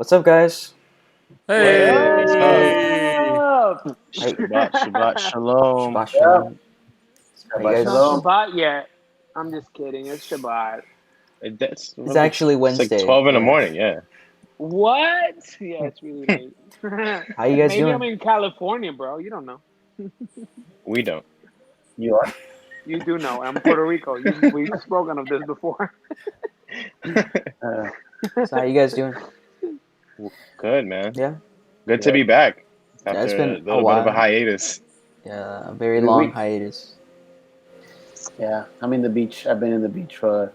What's up, guys? Hey, what's up? Hey, Up? Hey, Shabbat shalom. Shabbat Yeah, Shalom. How you Shabbat it's guys not Shalom. doing? Shabbat yet. I'm just kidding. It's Shabbat. That's It's really, actually it's like Wednesday. 12 in the Yeah. morning. Yeah, What? Yeah, it's really late. How you guys Maybe I'm doing? in California, bro. You don't know. we don't. You are? You do know. I'm Puerto Rico. We've spoken of this before. Uh, So how you guys doing? Good, man. Yeah. Good to good. be back Yeah, it's after a been a little bit of a while. hiatus. Yeah, a very 3 weeks. long hiatus. Yeah, I'm in the beach. I've been in the beach for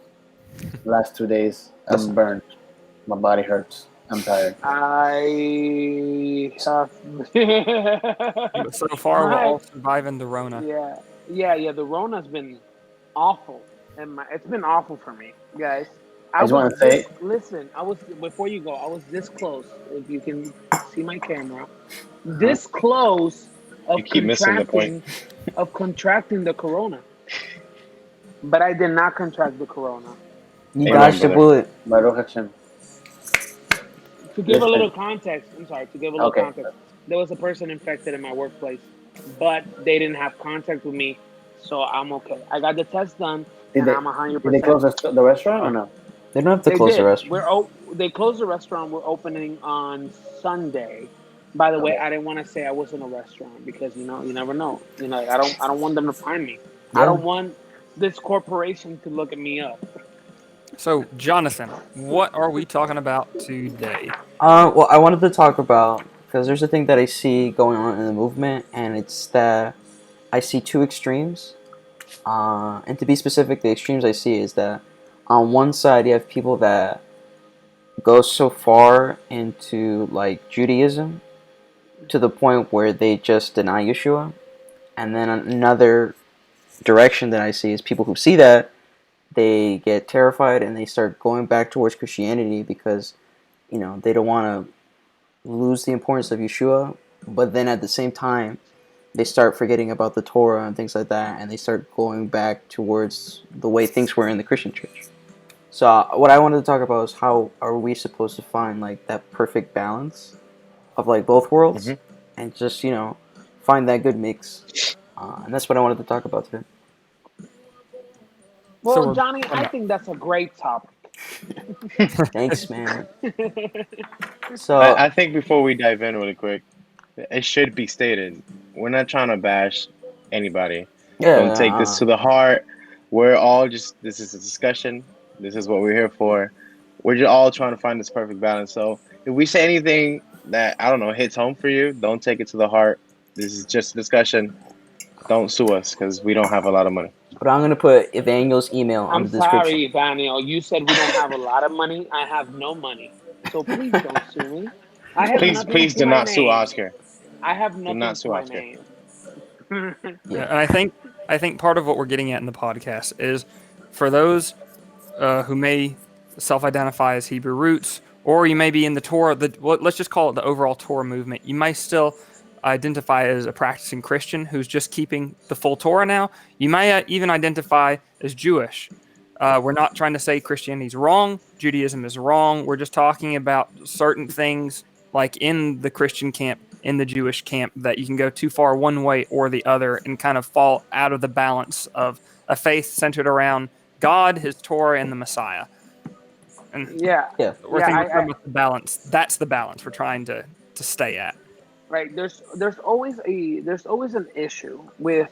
the last 2 days. That's I'm burned. My body hurts. I'm tired. I have But so far, we're my all surviving the Rona. yeah. The Rona's been awful, and it's been awful for me, guys. I I just was want to this. say, Listen, I was before you go. I was this close. If you can see my camera, uh this close You of keep missing the point. contracting the corona, but I did not contract the corona. You Amen, dodged a brother. bullet. Baruch Hashem. To give a little Listen, context, I'm sorry. To give a little okay. context, there was a person infected in my workplace, but they didn't have contact with me, so I'm okay. I got the test done, Did and they I'm hundred did they percent. close the restaurant or no? They don't have to They close the did. restaurant. They closed the restaurant. We're opening on Sunday. By the way, Okay. I didn't want to say I was in a restaurant because you never know. I don't want them to find me. I Yeah. don't want this corporation to look at me up. So, Jonathan, what are we talking about today? Well, I wanted to talk about because there's a thing that I see going on in the movement, and it's that I see two extremes. And to be specific, the extremes I see is that on one side you have people that go so far into like Judaism to the point where they just deny Yeshua, and then another direction that I see is people who see that they get terrified and they start going back towards Christianity because they don't want to lose the importance of Yeshua, but then at the same time they start forgetting about the Torah and things like that, and they start going back towards the way things were in the Christian church. So what I wanted to talk about is how are we supposed to find like that perfect balance of like both worlds, hmm and just find that good mix, and that's what I wanted to talk about today. So, Well, we're Johnny, talking I about, think that's a great topic. Thanks, man. I, So I think before we dive in really quick, it should be stated we're not trying to bash anybody. Don't take this yeah, to the heart. We're all just, this is a discussion. This is what we're here for. We're just all trying to find this perfect balance. So if we say anything that, I don't know, hits home for you, don't take it to the heart. This is just a discussion. Don't sue us because we don't have a lot of money. but I'm gonna put Evangel's email on I'm the description. sorry, Daniel. You said we don't have a lot of money. I have no money. So please don't sue me. I have Please, nothing please to do my not sue name. Oscar. I have Do nothing not to sue my Oscar. name. yeah, Yeah, and I think part of what we're getting at in the podcast is for those who may self-identify as Hebrew roots, or you may be in the Torah. Let's just call it the overall Torah movement. You might still identify as a practicing Christian who's just keeping the full Torah now. You might even identify as Jewish. We're not trying to say Christianity is wrong, Judaism is wrong. We're just talking about certain things, like in the Christian camp, in the Jewish camp, that you can go too far one way or the other and kind of fall out of the balance of a faith centered around God, His Torah, and the Messiah. And Yeah, yeah. we're I talking about the balance. That's the balance we're trying to stay at. right. There's always an issue with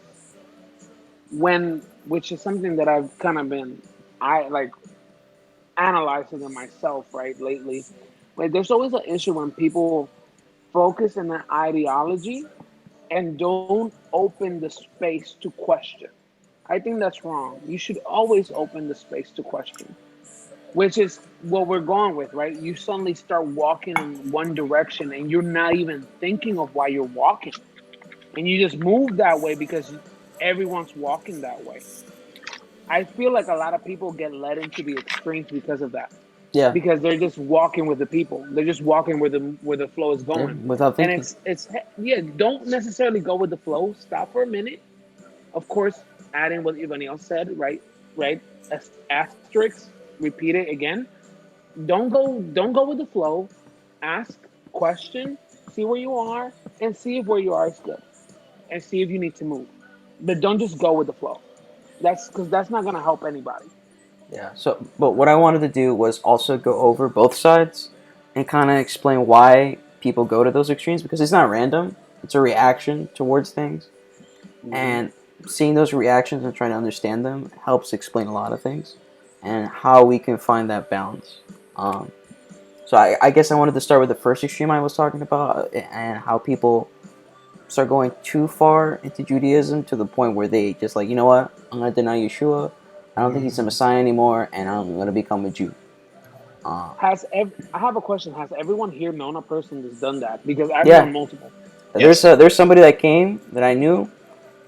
which is something that I've kind of been I like analyzing in myself right lately. Like there's always an issue when people focus on their ideology and don't open the space to question. I think that's wrong. You should always open the space to question, which is what we're going with, right? You suddenly start walking in one direction and you're not even thinking of why you're walking. And you just move that way because everyone's walking that way. I feel like a lot of people get led into the extremes because of that. Yeah, Because they're just walking with the people. They're just walking where the flow is yeah, going. without And thinking. it's yeah, don't necessarily go with the flow. Stop for a minute. Of course, adding what everybody else said, right? Right? Asterisks, repeat it again. Don't go with the flow. ask, question, see where you are, and see if where you are is good, and see if you need to move. But don't just go with the flow. That's because that's not gonna help anybody. Yeah. So, but what I wanted to do was also go over both sides and kind of explain why people go to those extremes because it's not random. It's a reaction towards things, Hmm. and seeing those reactions and trying to understand them helps explain a lot of things and how we can find that balance. Um, so I guess I wanted to start with the first extreme I was talking about and how people start going too far into Judaism to the point where they just like, you know what, I'm gonna deny Yeshua. I don't think he's the Messiah anymore, and I'm gonna become a Jew. Uh, I have a question. Has everyone here known a person that's done that? Because I've yeah, known multiple. Yes. there's somebody that came that I knew.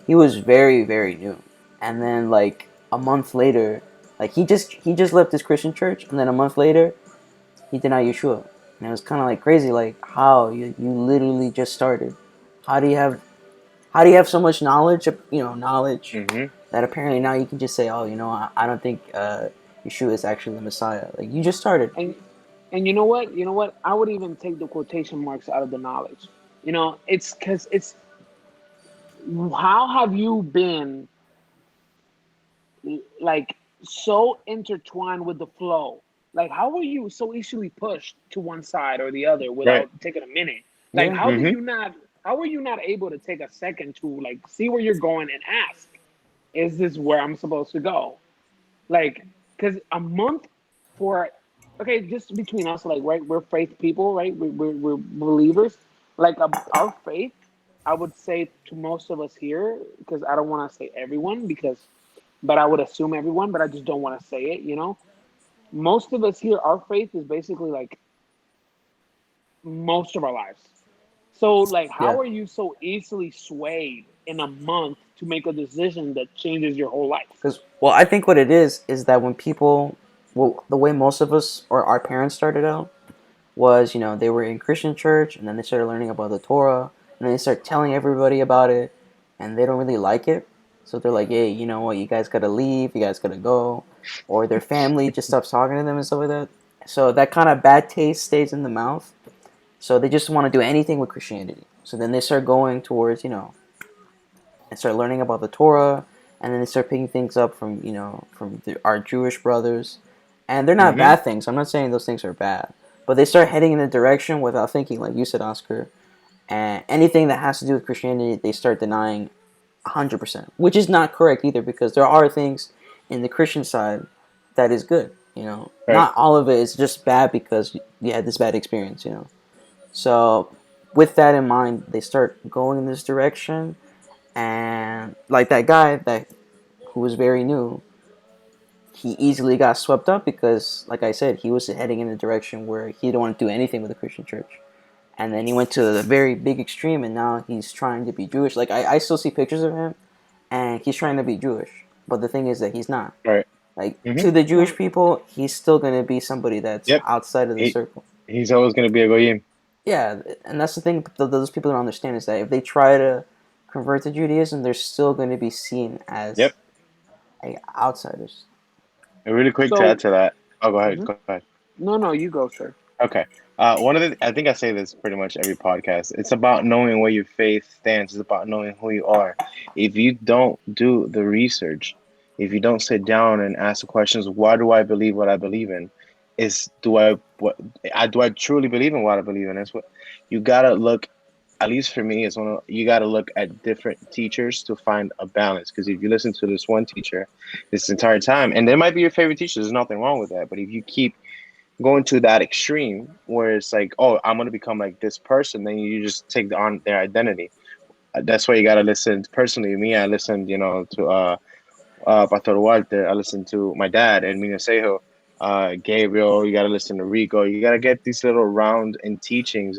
He was very new, and then like a month later, like he just left his Christian church, and then a month later, he denied Yeshua, and it was kind of like crazy. Like how you literally just started. How do you have so much knowledge? Knowledge Hmm. that apparently now you can just say, oh, I don't think Yeshua is actually the Messiah. Like you just started. And and you know what? You know what? I would even take the quotation marks out of the knowledge. It's because it's how have you been like so intertwined with the flow? Like how are you so easily pushed to one side or the other Right. without taking a minute? Like Yeah, Hmm. how are you not able to take a second to like see where you're going and ask, is this where I'm supposed to go? Like, because a month for, okay, just between us, like, right, we're faith people, right? We're believers. Like, our faith, I would say to most of us here, because I don't want to say everyone, but I would assume everyone, but I just don't want to say it. Most of us here, our faith is basically like most of our lives. So, like, yeah. how are you so easily swayed in a month to make a decision that changes your whole life? Because I think what it is that when people, the way most of us or our parents started out was, they were in Christian church and then they started learning about the Torah and then they start telling everybody about it and they don't really like it. So they're like, hey, you know what, you guys gotta leave, you guys gotta go. Or their family just stops talking to them and stuff like that. So that kind of bad taste stays in the mouth. So they just want to do anything with Christianity. So then they start going towards, and start learning about the Torah, and then they start picking things up from our Jewish brothers, and they're not Hmm. bad things. I'm not saying those things are bad, but they start heading in a direction without thinking, like you said, Oscar. And anything that has to do with Christianity, they start denying 100%, which is not correct either, because there are things in the Christian side that is good. Right. Not all of it is just bad because you had this bad experience. So with that in mind, they start going in this direction, and like that guy that who was very new, he easily got swept up because, like I said, he was heading in a direction where he didn't want to do anything with the Christian church. And then he went to the very big extreme, and now he's trying to be Jewish. Like I still see pictures of him, and he's trying to be Jewish. But the thing is that he's not. Right. Like Hmm. to the Jewish No, people, he's still gonna be somebody that's Yep. outside of the He, circle. he's always going to be a goyim. Yeah, and that's the thing that those people don't understand is that if they try to convert to Judaism, they're still going to be seen as Yep. like, outsiders. And really quick to add so to that. Oh, go ahead. mhm. Go ahead. No, you go, sir. Okay. One of the, I think I say this pretty much every podcast. It's about knowing where your faith stands. It's about knowing who you are. If you don't do the research, if you don't sit down and ask the questions, why do I believe what I believe in? Is do I truly believe in what I believe in? That's what you gotta look. At least for me, it's you gotta look at different teachers to find a balance. Because if you listen to this one teacher this entire time, and they might be your favorite teacher, there's nothing wrong with that. But if you keep going to that extreme where it's like, oh, I'm gonna become like this person, then you just take on their identity. That's why you gotta listen. Personally, me, I listened, to Pastor Walter. I listened to my dad and Mina Sejo, Gabriel. You gotta listen to Rico. You gotta get these little round in teachings.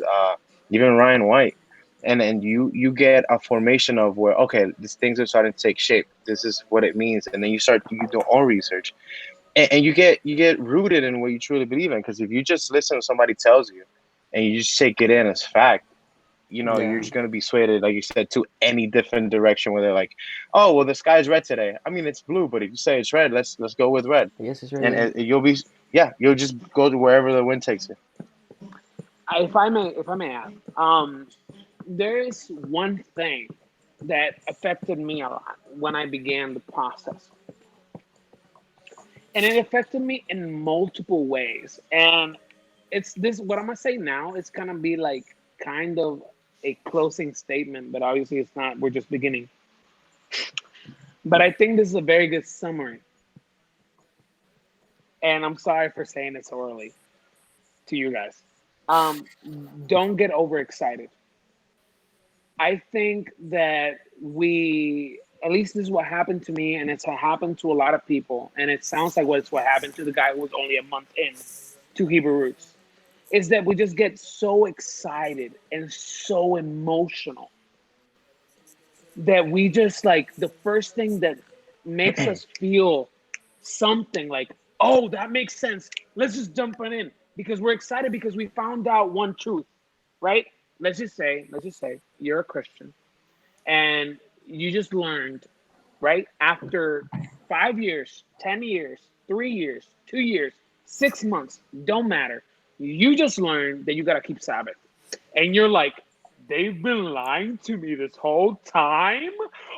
Even Ryan White, and you get a formation of where okay, these things are starting to take shape. This is what it means, and then you do all research and you get rooted in what you truly believe in. Because if you just listen to somebody tells you, and you just take it in as fact, you're Yeah, just gonna be swayed, like you said, to any different direction. Where they're like, oh well, the sky's red today. I mean, it's blue, but if you say it's red, let's go with red, I guess it's right. and Yeah, you'll be yeah, you'll just go to wherever the wind takes you. if I may ask, there is one thing that affected me a lot when I began the process, and it affected me in multiple ways. And it's this what I'm gonna say now. It's gonna be like kind of a closing statement, but obviously it's not. We're just beginning. But I think this is a very good summary. And I'm sorry for saying it so early to you guys. Um, don't get overexcited. I think that at least this is what happened to me, and it's what happened to a lot of people, and it sounds like what happened to the guy who was only a month in to Hebrew Roots, is that we just get so excited and so emotional that we just like the first thing that makes us feel something like, oh, that makes sense. Let's just jump on in because we're excited because we found out one truth, right? Let's just say you're a Christian and you just learned, right? After 5 years, 10 years, 3 years, 2 years, 6 months, don't matter. You just learned that you got to keep Sabbath. And you're like, they've been lying to me this whole time.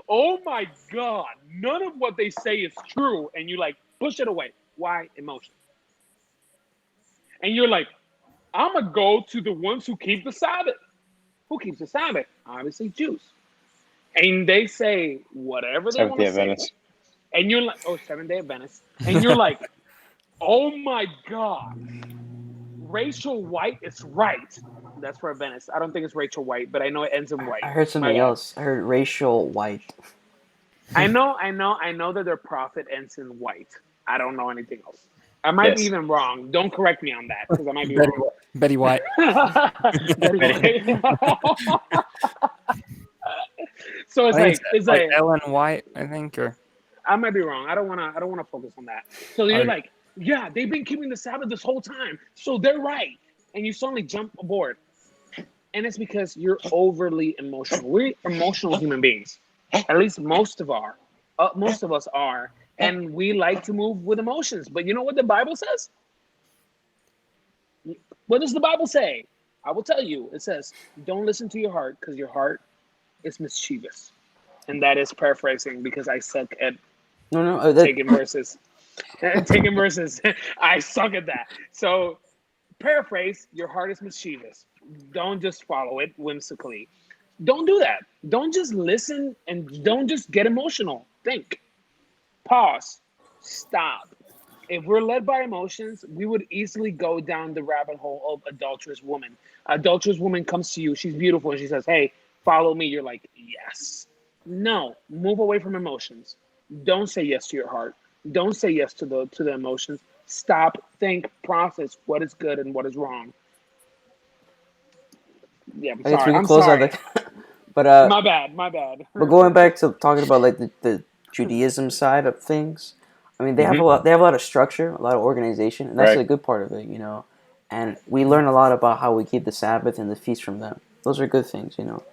Oh my God, none of what they say is true. And you like push it away. Why? Emotion. And you're like, I'm going to go to the ones who keep the Sabbath. Who keeps the Sabbath? Obviously, Jews. And they say whatever they Seventh want Day to say. Adventist. And you're like, oh, Seventh Day Adventist. And you're like, oh my God, Rachel White is right. That's for Adventist. I don't think it's Rachel White, but I know it ends in I white. heard My something bad. else. I heard racial white. I know that their prophet ends in white. I don't know anything else. I might be Yes. even wrong. Don't correct me on that because I might be Betty, wrong. Betty White. Betty White. So I think it's it's like like Ellen White, I think, or I might be wrong. I don't wanna focus on that. So you're okay. like, yeah, they've been keeping the Sabbath this whole time, so they're right, and you suddenly jump aboard, and it's because you're overly emotional. We're emotional human beings. At least most of us are, and we like to move with emotions. But you know what the Bible says? What does the Bible say? I will tell you. It says, "Don't listen to your heart, because your heart is mischievous." And that is paraphrasing because I suck at No, no, taking verses. Taking verses. I suck at that. So paraphrase, your heart is mischievous. Don't just follow it whimsically. Don't do that. Don't just listen and don't just get emotional. Think. Pause. Stop. If we're led by emotions, we would easily go down the rabbit hole of adulterous woman. Adulterous woman comes to you, she's beautiful, and she says, "Hey, follow me." You're like, "Yes." No, move away from emotions. Don't say yes to your heart. Don't say yes to the emotions. Stop, think, process what is good and what is wrong. Yeah, I'm I guess sorry. we could I'm close out sorry. the. but My bad. My bad. but going back to talking about like the Judaism side of things, I mean they have a Mm-hmm. lot. They have a lot of structure, a lot of organization, and that's Right. a good part of it. And we learn a lot about how we keep the Sabbath and the feast from them. Those are good things. But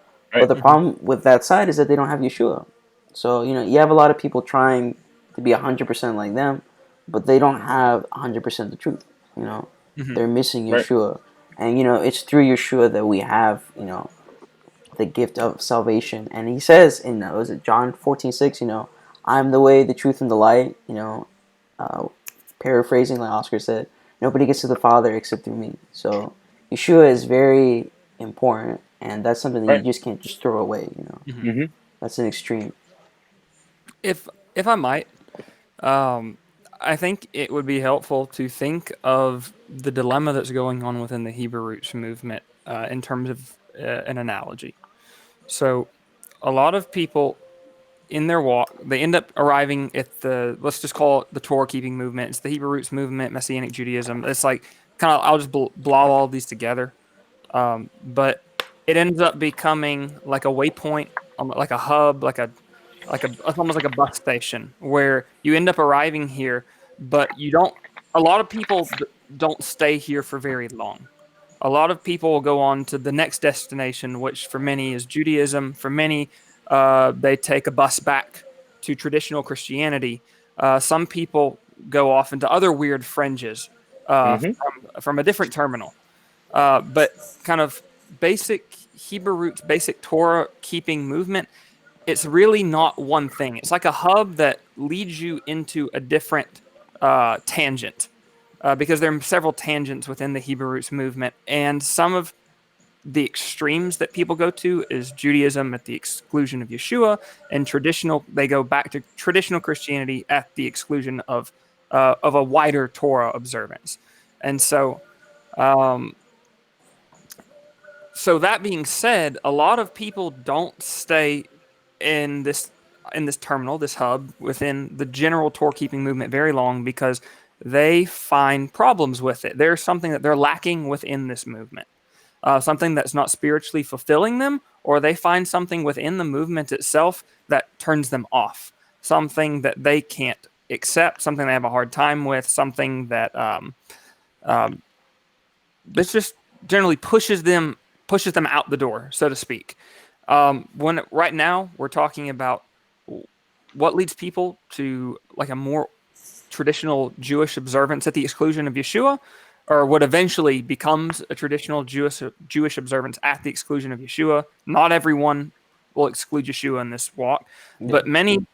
Right. the problem with that side is that they don't have Yeshua. So you have a lot of people trying to be 100% like them, but they don't have 100% the truth. You know, Hmm. they're missing Right. Yeshua, and it's through Yeshua that we have the gift of salvation. And he says in was it John 14:6, I'm the way, the truth, and the light. Uh, Paraphrasing like Oscar said, nobody gets to the Father except through me. So Yeshua is very important, and that's something that you Right. just can't just throw away. Hmm. Mm-hmm. That's an extreme. If I might, um, I think it would be helpful to think of the dilemma that's going on within the Hebrew Roots movement in terms of an analogy. So, a lot of people in their walk, they end up arriving at let's just call it the Torah keeping movement. It's the Hebrew Roots movement, Messianic Judaism. It's like kind of, I'll just blob all these together. But it ends up becoming like a waypoint, like a hub, it's almost like a bus station where you end up arriving here, but you don't. A lot of people don't stay here for very long. A lot of people will go on to the next destination, which for many is Judaism. For many, they take a bus back to traditional Christianity. Some people go off into other weird fringes Mm-hmm. from a different terminal. But kind of basic Hebrew roots, basic Torah keeping movement, it's really not one thing. It's like a hub that leads you into a different tangent, because there are several tangents within the Hebrew roots movement, and some of the extremes that people go to is Judaism at the exclusion of Yeshua, and they go back to traditional Christianity at the exclusion of a wider Torah observance. And um, so that being said, a lot of people don't stay in this terminal, this hub within the general Torah keeping movement very long, because they find problems with it. There's something that they're lacking within this movement, something that's not spiritually fulfilling them, or they find something within the movement itself that turns them off, something that they can't accept, something they have a hard time with, something that um, this just generally pushes them out the door, so to speak. When right now we're talking about what leads people to like a more traditional Jewish observance at the exclusion of Yeshua, or what eventually becomes a traditional Jewish observance at the exclusion of Yeshua. Not everyone will exclude Yeshua in this walk, Yeah. but many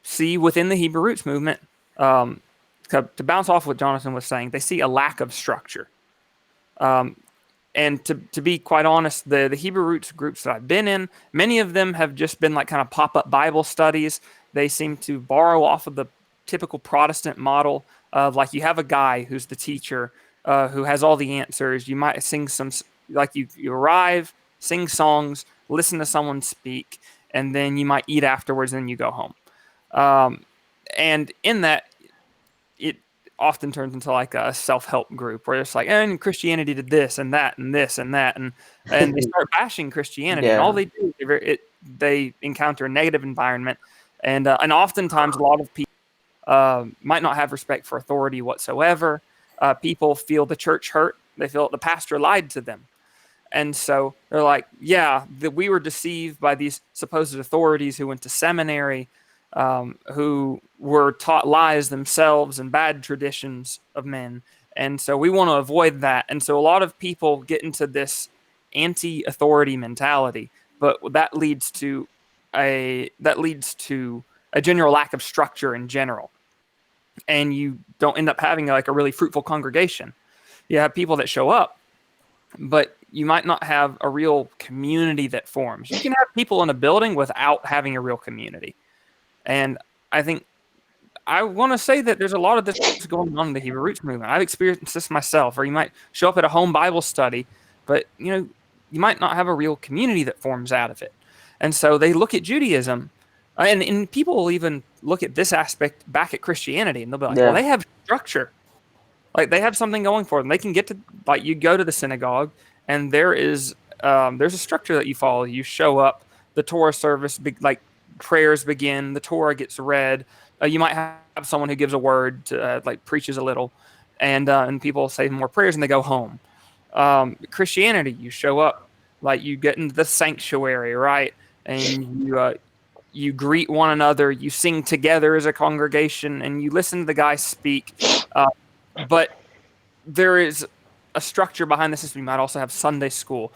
see within the Hebrew roots movement. Um, to bounce off what Jonathan was saying, they see a lack of structure. Um, and to be quite honest, the Hebrew roots groups that I've been in, many of them have just been like kind of pop up Bible studies. They seem to borrow off of the typical Protestant model of like you have a guy who's the teacher, who has all the answers. You might sing like you arrive, sing songs, listen to someone speak, and then you might eat afterwards, and then you go home. Um, and in that, it often turns into like a self-help group where it's like, and Christianity did this and that and this and that, and they start bashing Christianity, and all Yeah. they do is they encounter a negative environment, and oftentimes a lot of people might not have respect for authority whatsoever. People feel the church hurt. They feel the pastor lied to them. And so they're like, yeah, we were deceived by these supposed authorities who went to seminary, who were taught lies themselves and bad traditions of men. And so we want to avoid that. And so a lot of people get into this anti-authority mentality, but that leads to a general lack of structure in general. And you don't end up having like a really fruitful congregation. You have people that show up, but you might not have a real community that forms. You can have people in a building without having a real community. And I think I want to say that there's a lot of this going on in the Hebrew roots movement. I've experienced this myself, or you might show up at a home Bible study, but you might not have a real community that forms out of it. And so they look at Judaism, and people will even look at this aspect back at Christianity, and they'll be like, well, Yeah. they have structure. Like they have something going for them. They can get to like you go to the synagogue, and there's a structure that you follow. You show up, the Torah service like prayers begin, the Torah gets read. You might have someone who gives a word to like preaches a little, and people say more prayers and they go home. Christianity, you show up, like you get into the sanctuary, right, and you greet one another, you sing together as a congregation, and you listen to the guy speak. Uh, but there is a structure behind the system. You might also have Sunday school.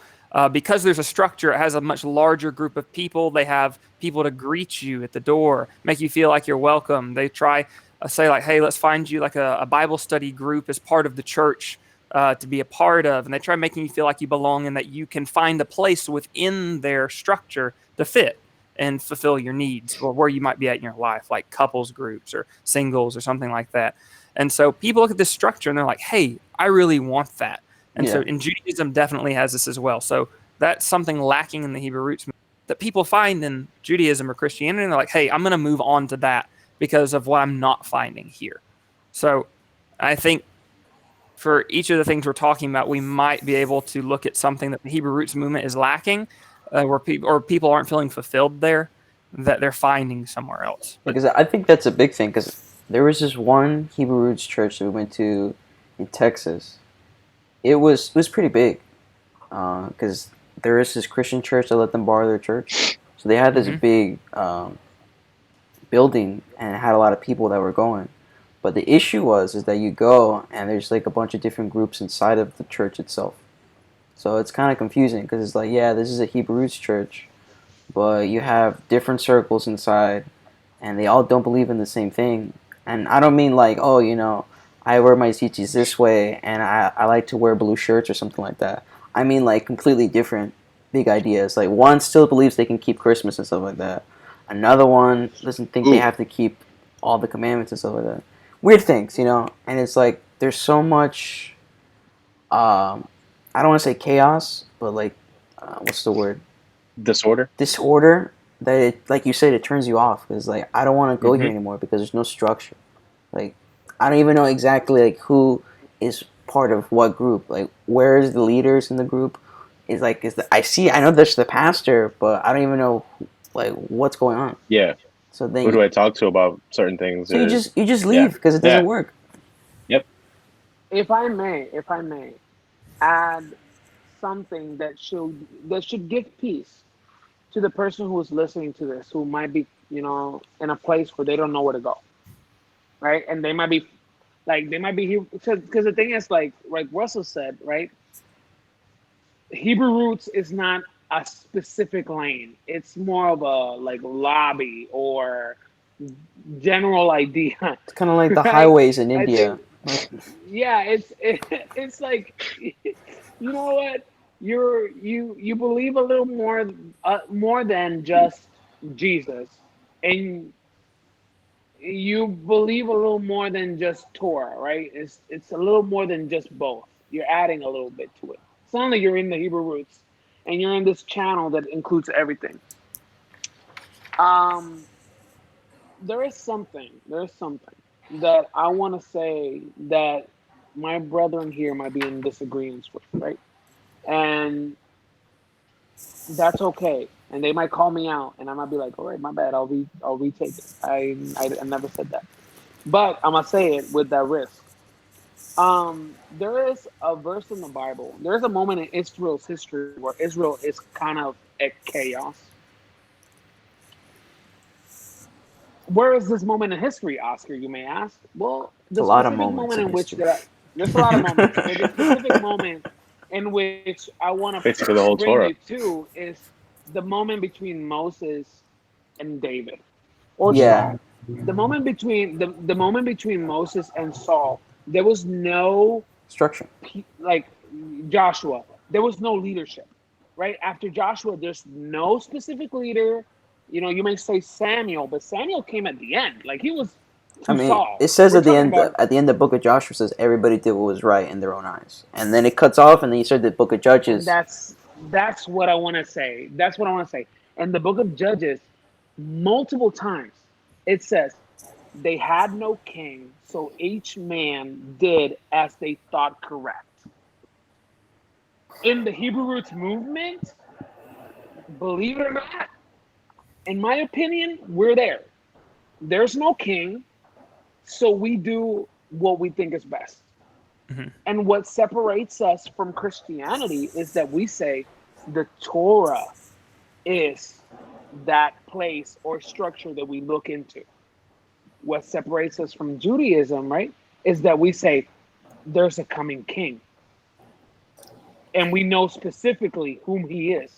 Because there's a structure, it has a much larger group of people. They have people to greet you at the door, make you feel like you're welcome. They try say like, hey, let's find you like a Bible study group as part of the church to be a part of. And they try making you feel like you belong and that you can find a place within their structure to fit and fulfill your needs or where you might be at in your life, like couples groups or singles or something like that. And so people look at this structure and they're like, hey, I really want that. And so Yeah. in Judaism definitely has this as well. So that's something lacking in the Hebrew roots that people find in Judaism or Christianity. And they're like, hey, I'm going to move on to that because of what I'm not finding here. So I think for each of the things we're talking about, we might be able to look at something that the Hebrew roots movement is lacking, where people aren't feeling fulfilled there, that they're finding somewhere else. But Because I think that's a big thing. Because there was this one Hebrew roots church that we went to in Texas. It was pretty big. Because there is this Christian church that let them borrow their church, so they had this mm-hmm. big building and it had a lot of people that were going. But the issue is that you go and there's like a bunch of different groups inside of the church itself. So it's kind of confusing because it's like, yeah, this is a Hebrew roots church, but you have different circles inside, and they all don't believe in the same thing. And I don't mean like, oh, I wear my tzitzis this way, and I like to wear blue shirts or something like that. I mean like completely different big ideas. Like one still believes they can keep Christmas and stuff like that. Another one doesn't think they Ooh, have to keep all the commandments and stuff like that. Weird things, And it's like there's so much. I don't want to say chaos, but like, what's the word? disorder. Disorder. That it, like you said, it turns you off because like I don't want to go here Hmm. anymore because there's no structure. Like I don't even know exactly like who is part of what group. Like where is the leaders in the group? I know there's the pastor, but I don't even know like what's going on. Yeah. So Who then do I talk to about certain things? so you Or just yeah, leave because it yeah, doesn't work. yep. If I may add something that should give peace to the person who is listening to this, who might be, in a place where they don't know where to go, right? And they might be here because the thing is, like Russell said, right? Hebrew roots is not a specific lane. It's more of a like lobby or general idea, It's kind of like the right? highways in I India. think, yeah, it's like, you know what? You believe a little more than just Jesus, and you believe a little more than just Torah, right? It's a little more than just both. You're adding a little bit to it. Suddenly you're in the Hebrew roots, and you're in this channel that includes everything. Um, there is something that I want to say that my brethren here might be in disagreement with, right? And that's okay. And they might call me out, and I might be like, "All right, my bad. I'll retake it. I never said that." But I'm gonna say it with that risk. There is a verse in the Bible. There is a moment in Israel's history where Israel is kind of at chaos. Where is this moment in history, Oscar? You may ask. Well, It's a the lot of specific moments moment in in which history. that there's a lot of moments, but the specific moment in which I want to Basically, the whole bring you Torah. to is the moment between Moses and David or Yeah, Saul. The moment between Moses and Saul, there was no structure. like Joshua. There was no leadership, right? After Joshua, there's no specific leader. You may say Samuel, but Samuel came at the end. Like he was I to mean, Saul. it says We're at the talking end about the book of Joshua says everybody did what was right in their own eyes, and then it cuts off, and then you start the book of and Judges. that's what I want to say. That's what I want to say. In the book of Judges, multiple times it says they had no king, so each man did as they thought correct. In the Hebrew roots movement, believe it or not, in my opinion, we're there. There's no king, so we do what we think is best. Mhm. And what separates us from Christianity is that we say the Torah is that place or structure that we look into. What separates us from Judaism, right, is that we say there's a coming king and we know specifically whom he is.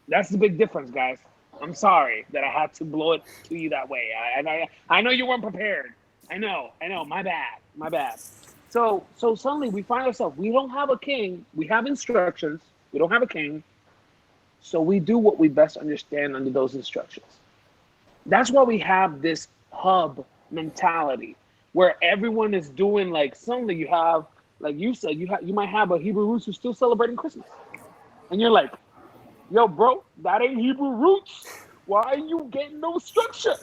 That's the big difference, guys. I'm sorry that I had to blow it to you that way. I know you weren't prepared. I know. My bad. My bad. So suddenly we find ourselves, we don't have a king. We have instructions. We don't have a king. So we do what we best understand under those instructions. That's why we have this hub mentality where everyone is doing, like, suddenly you have, like you said, you might have a Hebrew roots who's still celebrating Christmas. And you're like, yo, bro, that ain't Hebrew roots. Why are you getting no structure?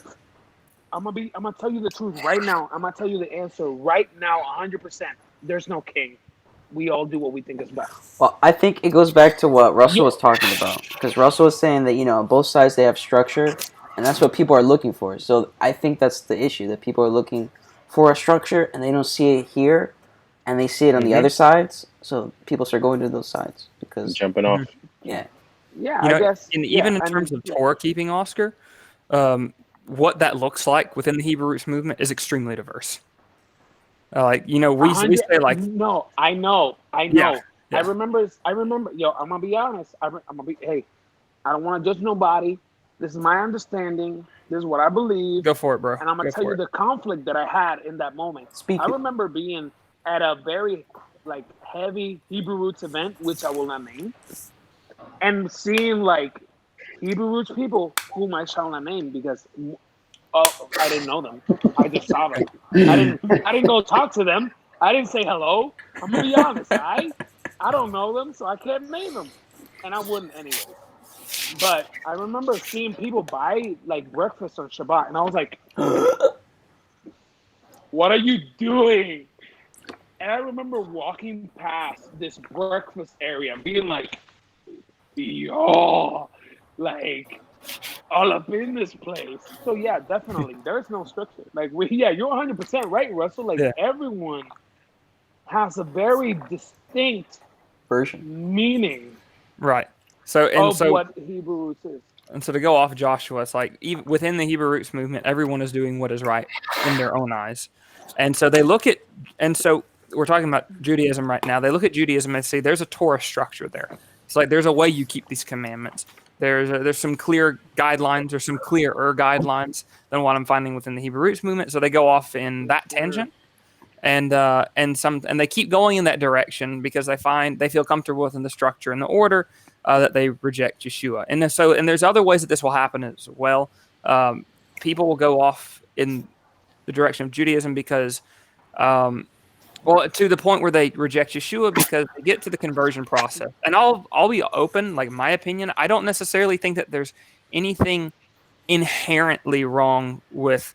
I'm gonna tell you the truth right now. I'm gonna tell you the answer right now, 100%. There's no king. We all do what we think is best. Well, I think it goes back to what Russell Yeah, was talking about because Russell was saying that both sides they have structure, and that's what people are looking for. So I think that's the issue that people are looking for a structure and they don't see it here, and they see it on the Hmm. other sides. So people start going to those sides because Jumping off. Mhm. yeah, yeah. You I know, guess. and Yeah, even in terms and of yeah, Torah keeping, Oscar, what that looks like within the Hebrew roots movement is extremely diverse. Like, a we hundred. say like, No, I know. I yeah, know. I Yeah. remember. Yo, I'm gonna be honest. I'm gonna be. Hey, I don't want to judge nobody. This is my understanding. This is what I believe, Go for it, bro. and I'm gonna Go tell for you it. the conflict that I had in that moment. I Speak. remember being at a very like heavy Hebrew roots event, which I will not name, and seeing like Hebrew roots people whom I shall not name because I didn't know them. I just saw them. I didn't go talk to them. I didn't say hello. I'm gonna be honest. I don't know them, so I can't name them, and I wouldn't anyways. But I remember seeing people buy like breakfast on Shabbat, and I was like, "What are you doing?" And I remember walking past this breakfast area, being like, "Yo, like all up in this place." So yeah, definitely, there's no structure. Like yeah, you're 100% right, Russell. Like Yeah. everyone has a very distinct Version. meaning Right. So and of so what Hebrew roots is. and so to go off Joshua, it's like even within the Hebrew roots movement, everyone is doing what is right in their own eyes, and so they look at and so we're talking about Judaism right now. They look at Judaism and say there's a Torah structure there. It's like there's a way you keep these commandments. There's some clear guidelines or some clearer guidelines than what I'm finding within the Hebrew roots movement. So they go off in Yes, that sir. tangent and they keep going in that direction because they feel comfortable within the structure and the order that they reject Yeshua. And there's other ways that this will happen as well. Um, People will go off in the direction of Judaism because well, to the point where they reject Yeshua because they get to the conversion process. And I'll be open, like my opinion, I don't necessarily think that there's anything inherently wrong with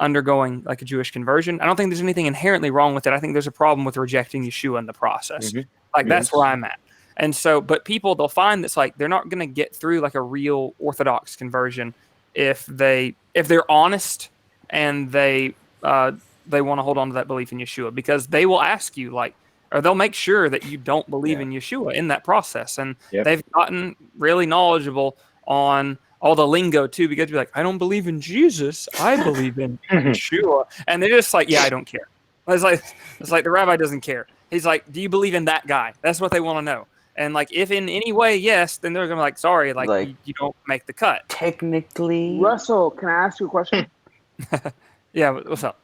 undergoing like a Jewish conversion. I don't think there's anything inherently wrong with it. I think there's a problem with rejecting Yeshua in the process. Hmm. Like that's Yes. where I'm at. And so, but people they'll find that's like they're not going to get through like a real Orthodox conversion if they're honest and they want to hold on to that belief in Yeshua because they will ask you like or they'll make sure that you don't believe Yeah. in Yeshua in that process. And Yep. they've gotten really knowledgeable on all the lingo too, because you're like, I don't believe in Jesus, I believe in Yeshua, and they're just like, yeah, I don't care. It's like the rabbi doesn't care. He's like, do you believe in that guy? That's what they want to know. And like, if in any way, yes, then they're gonna be like, sorry, like Like you don't make the cut. technically, Russell, can I ask you a question? Yeah, what's up?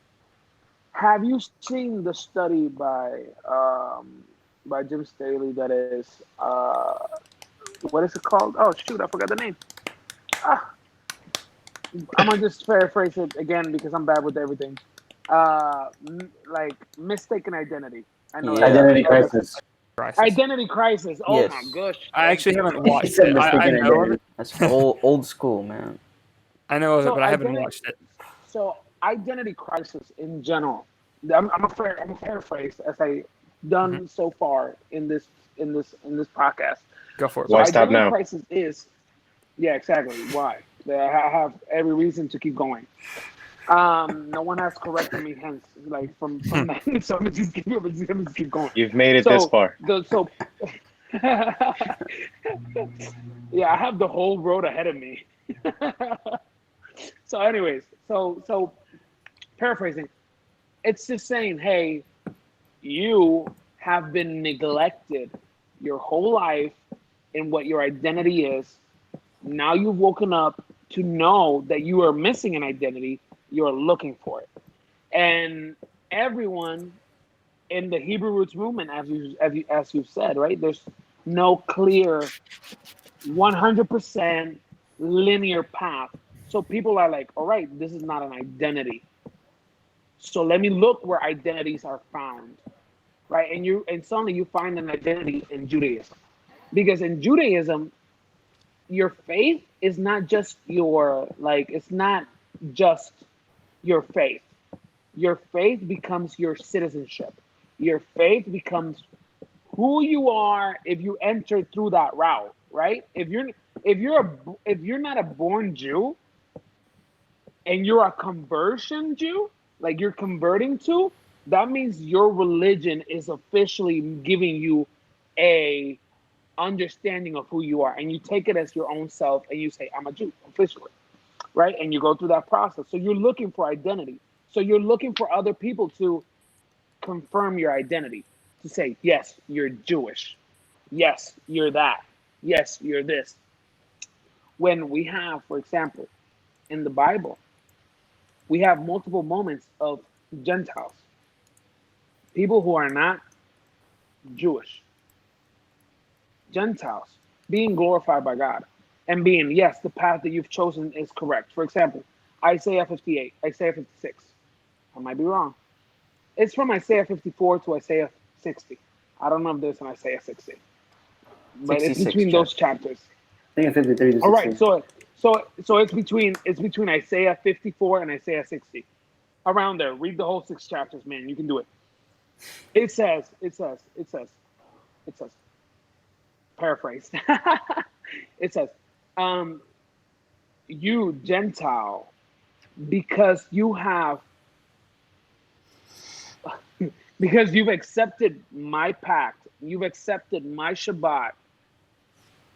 Have you seen the study by Jim Staley that is what is it called? Oh shoot, I forgot the name. Ah, I'm gonna just paraphrase it again because I'm bad with everything. Like mistaken identity. I know that's yeah, Identity that's crisis. Crisis. identity crisis. Oh my yes, gosh, I thank actually you. haven't He watched said it. I mistaken know of it. identity. that's old school, man. I know of it, So but I haven't identity. watched it. So identity crisis in general. I'm a paraphrase as I Hmm. done so far in this podcast. Go for it, So Why bro. stop identity now? crisis is yeah, exactly. Why? I have every reason to keep going. No one has corrected me hence like from that. So I'm just keep going. You've made it this So far. so yeah, I have the whole road ahead of me. So anyways, so paraphrasing, it's just saying, hey, you have been neglected your whole life in what your identity is. Now you've woken up to know that you are missing an identity. You're looking for it. And everyone in the Hebrew roots movement, as you've said, right? There's no clear 100% linear path. So people are like, all right, this is not an identity. So let me look where identities are found, right? And suddenly you find an identity in Judaism, because in Judaism, your faith is not just your like it's not just your faith. Your faith becomes your citizenship. Your faith becomes who you are if you enter through that route, right? If you're not a born Jew and you're a conversion Jew, like you're converting to, that means your religion is officially giving you a understanding of who you are, and you take it as your own self and you say, I'm a Jew officially, right? And you go through that process. So you're looking for identity. So you're looking for other people to confirm your identity. to say, yes, you're Jewish. Yes, you're that. Yes, you're this. When we have, for example, in the Bible, we have multiple moments of Gentiles, people who are not Jewish, Gentiles, being glorified by God and being, yes, the path that you've chosen is correct. For example, Isaiah 58, Isaiah 56. I might be wrong. It's from Isaiah 54 to Isaiah 60. I don't know if there's an Isaiah 60, but it's 66 between those chapter. chapters. I think it's 53 to All right, 16. so it's between Isaiah 54 and Isaiah 60. Around there. Read the whole 6 chapters, man. You can do it. It says, paraphrase. It says, um, you Gentile, because because you've accepted my pact, you've accepted my Shabbat,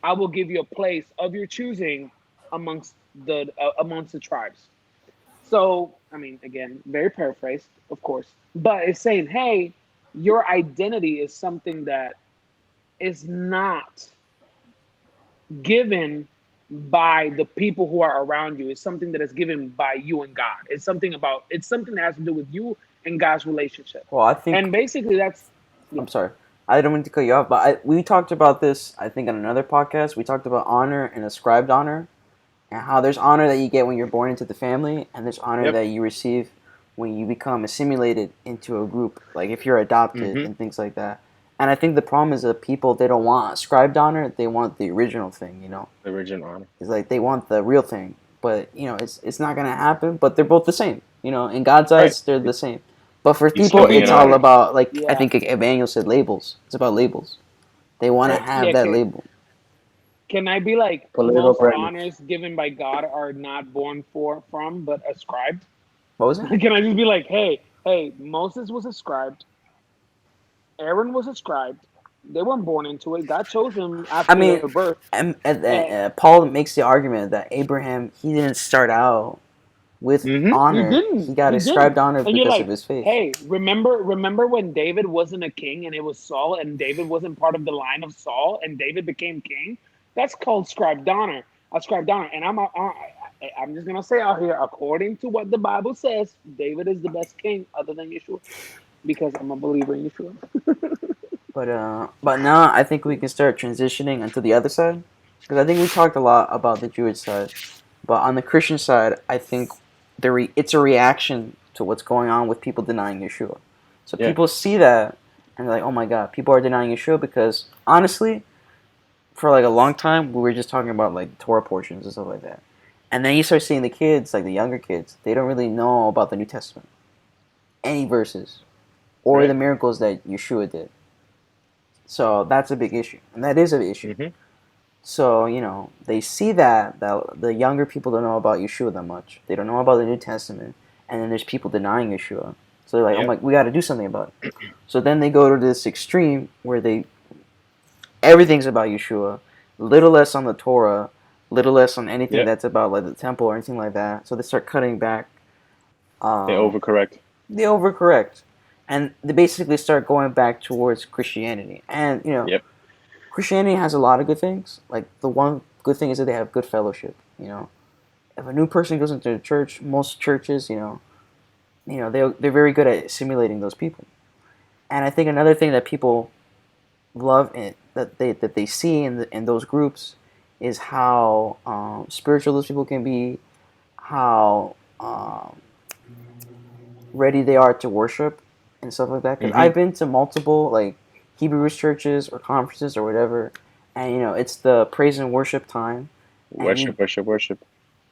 I will give you a place of your choosing amongst the tribes. So, I mean, again, very paraphrased, of course, but it's saying, hey, your identity is something that is not given by the people who are around you. It's something that is given by you and God. It's something that has to do with you and God's relationship. Well, I think And basically, yeah. I'm sorry. I don't mean to cut you off, but we talked about this, I think, on another podcast. We talked about honor and ascribed honor, and how there's honor that you get when you're born into the family, and there's honor Yep. that you receive when you become assimilated into a group, like if you're adopted and things like that. And I think the problem is that people, they don't want ascribed honor, they want the original thing, The original honor. It's like they want the real thing, but it's not gonna happen. But they're both the same, In God's eyes, Right. they're the same. But for He's people, still being it's all honored. about, like, I Yeah. think Emmanuel said, labels. It's about labels. They want to Right. have Yeah, that label. can I be like, Political most correctness. honors given by God are not born from, but ascribed? What was it? Can I just be like, hey, Moses was ascribed, Aaron was ascribed. They weren't born into it. God chose them I after mean, their birth. And Paul makes the argument that Abraham, he didn't start out with he honor. He didn't. got He didn't. ascribed honor And you're because of like, his faith. hey, remember when David wasn't a king and it was Saul, and David wasn't part of the line of Saul, and David became king? That's called scribed honor. Ascribed honor. And I'm just gonna say out here, according to what the Bible says, David is the best king other than Yeshua, because I'm a believer in Yeshua. But now I think we can start transitioning into the other side, because I think we talked a lot about the Jewish side, but on the Christian side, I think it's a reaction to what's going on with people denying Yeshua. So Yeah. people see that and they're like, "Oh my God, people are denying Yeshua," because honestly, for like a long time, we were just talking about like Torah portions and stuff like that, and then you start seeing the kids, like the younger kids, they don't really know about the New Testament, any verses, or the Right. miracles that Yeshua did. So that's a big issue, and that is an issue. So they see that the younger people don't know about Yeshua that much. They don't know about the New Testament, and then there's people denying Yeshua. So they're like, "Oh Yep. my, we got to do something about it." So then they go to this extreme where everything's about Yeshua, little less on the Torah, little less on anything Yep. that's about like the temple or anything like that. So they start cutting back. They overcorrect. They overcorrect, and they basically start going back towards Christianity. And Yep. Christianity has a lot of good things. Like the one good thing is that they have good fellowship. If a new person goes into a church, most churches, they're very good at assimilating those people. And I think another thing that people love that they see in those groups is how spiritual those people can be, how ready they are to worship and stuff like that. Because I've been to multiple like Hebrew churches or conferences or whatever, and it's the praise and worship time. Worship.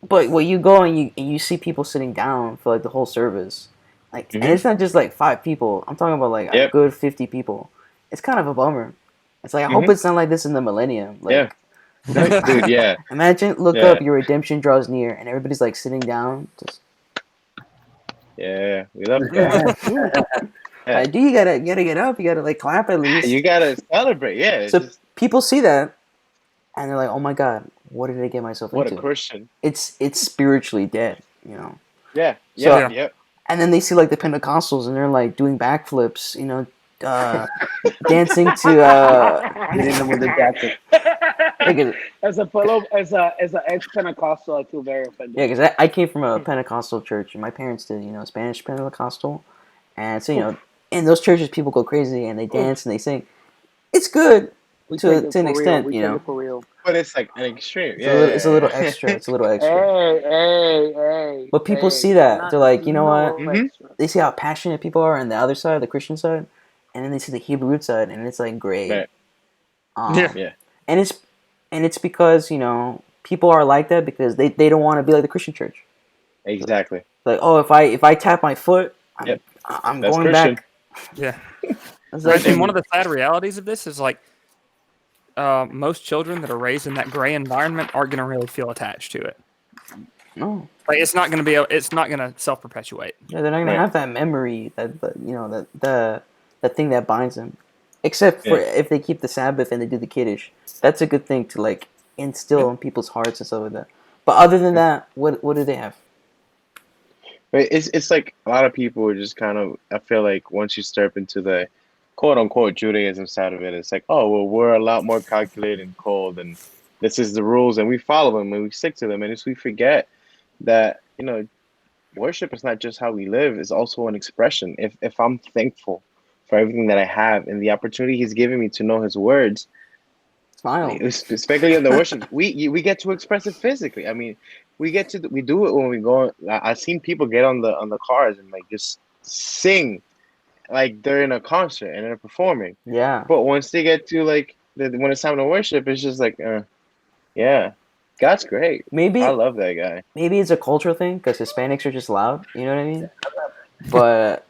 But when you go and you see people sitting down for like the whole service, like, and it's not just like 5 people. I'm talking about like a Yep. good 50 people. It's kind of a bummer. It's like I hope it's not like this in the millennium. Like, Yeah. Dude, yeah. Imagine, look Yeah. up, your redemption draws near, and everybody's like sitting down. Just, Yeah. We love that. Yeah. like, dude, you gotta get up. You gotta like clap at least. You gotta celebrate. Yeah. It's So just, people see that, and they're like, "Oh my God, what did I get myself what into?" a Christian. It's spiritually dead, Yeah. So- Yep. And then they see like the Pentecostals, and they're like doing backflips, uh, dancing to Hitting them with the gadget. yeah, As a ex Pentecostal, I feel very offended. because I came from a Pentecostal church, and my parents did, Spanish Pentecostal, and so Oof, in those churches people go crazy and they oof. dance and they sing. It's good We take to it an for real. extent, We take it for real. But it's like an extreme. It's a little Yeah. extra. It's a little extra. Hey, hey, hey, But people hey. see that. They're Not like, you know no what? little hmm extra. They see how passionate people are on the other side, the Christian side, and then they see the Hebrew root side, and it's like great. Right. Yeah. Um, Yeah. and it's because people are like that because they don't want to be like the Christian church. Exactly. Like, oh, if I tap my foot, Yep. I'm That's going Christian. back. Yeah. It's And, like and one And of the sad realities of this is like most children that are raised in that gray environment aren't going to really feel attached to it. no, Like it's not going to self perpetuate. yeah, they're not gonna right. have that memory that that thing that binds them. Except for Yeah. if they keep the Sabbath and they do the Kiddush, that's a good thing to like Yeah. instill in people's hearts and stuff like that. But other than that, what do they have? But it's like a lot of people are just kind of. I feel like once you step into the quote unquote Judaism side of it, it's like, oh well, we're a lot more calculated and cold, and this is the rules, and we follow them and we stick to them, and it's we forget that worship is not just how we live; it's also an expression. If I'm thankful for everything that I have and the opportunity He's given me to know His words, Smile. especially in the worship, we get to express it physically. I mean, we do it when we go. I've seen people get on the cars and like just sing like they're in a concert and they're performing. Yeah, But once they get to like when it's time to worship, it's just like, yeah, God's great. I maybe love that guy. maybe it's a cultural thing because Hispanics are just loud. You know what I mean? But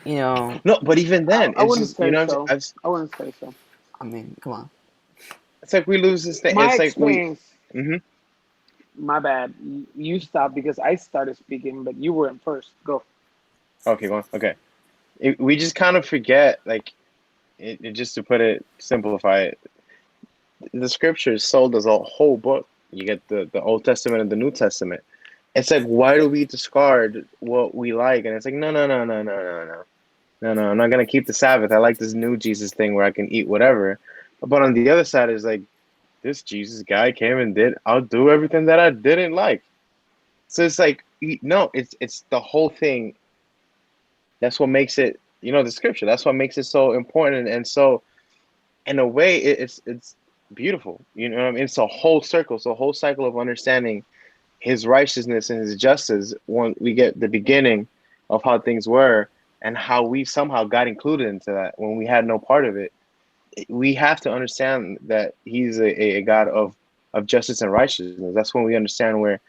you know, No, but even then, I it's wouldn't just say what I'm saying. so. I wouldn't say so. I mean, come on. It's like we lose this thing. My It's like we. experience. hmm My bad. You stopped because I started speaking, but you were in first. Go. Okay, go on. Okay, we just kind of forget like just to put it simplify it, the scripture is sold as a whole book. You get the Old Testament and the New Testament. It's like why do we discard what we like? And it's like no. I'm not gonna keep the Sabbath. I like this new Jesus thing where I can eat whatever. But on the other side is like this Jesus guy came and did. I'll do everything that I didn't like. So it's like no, it's the whole thing. That's what makes it. The scripture. That's what makes it so important and so in a way it's beautiful. You know what I mean? It's a whole circle. It's a whole cycle of understanding his righteousness and his justice when we get the beginning of how things were and how we somehow got included into that when we had no part of it. We have to understand that he's a God of justice and righteousness. That's when we understand where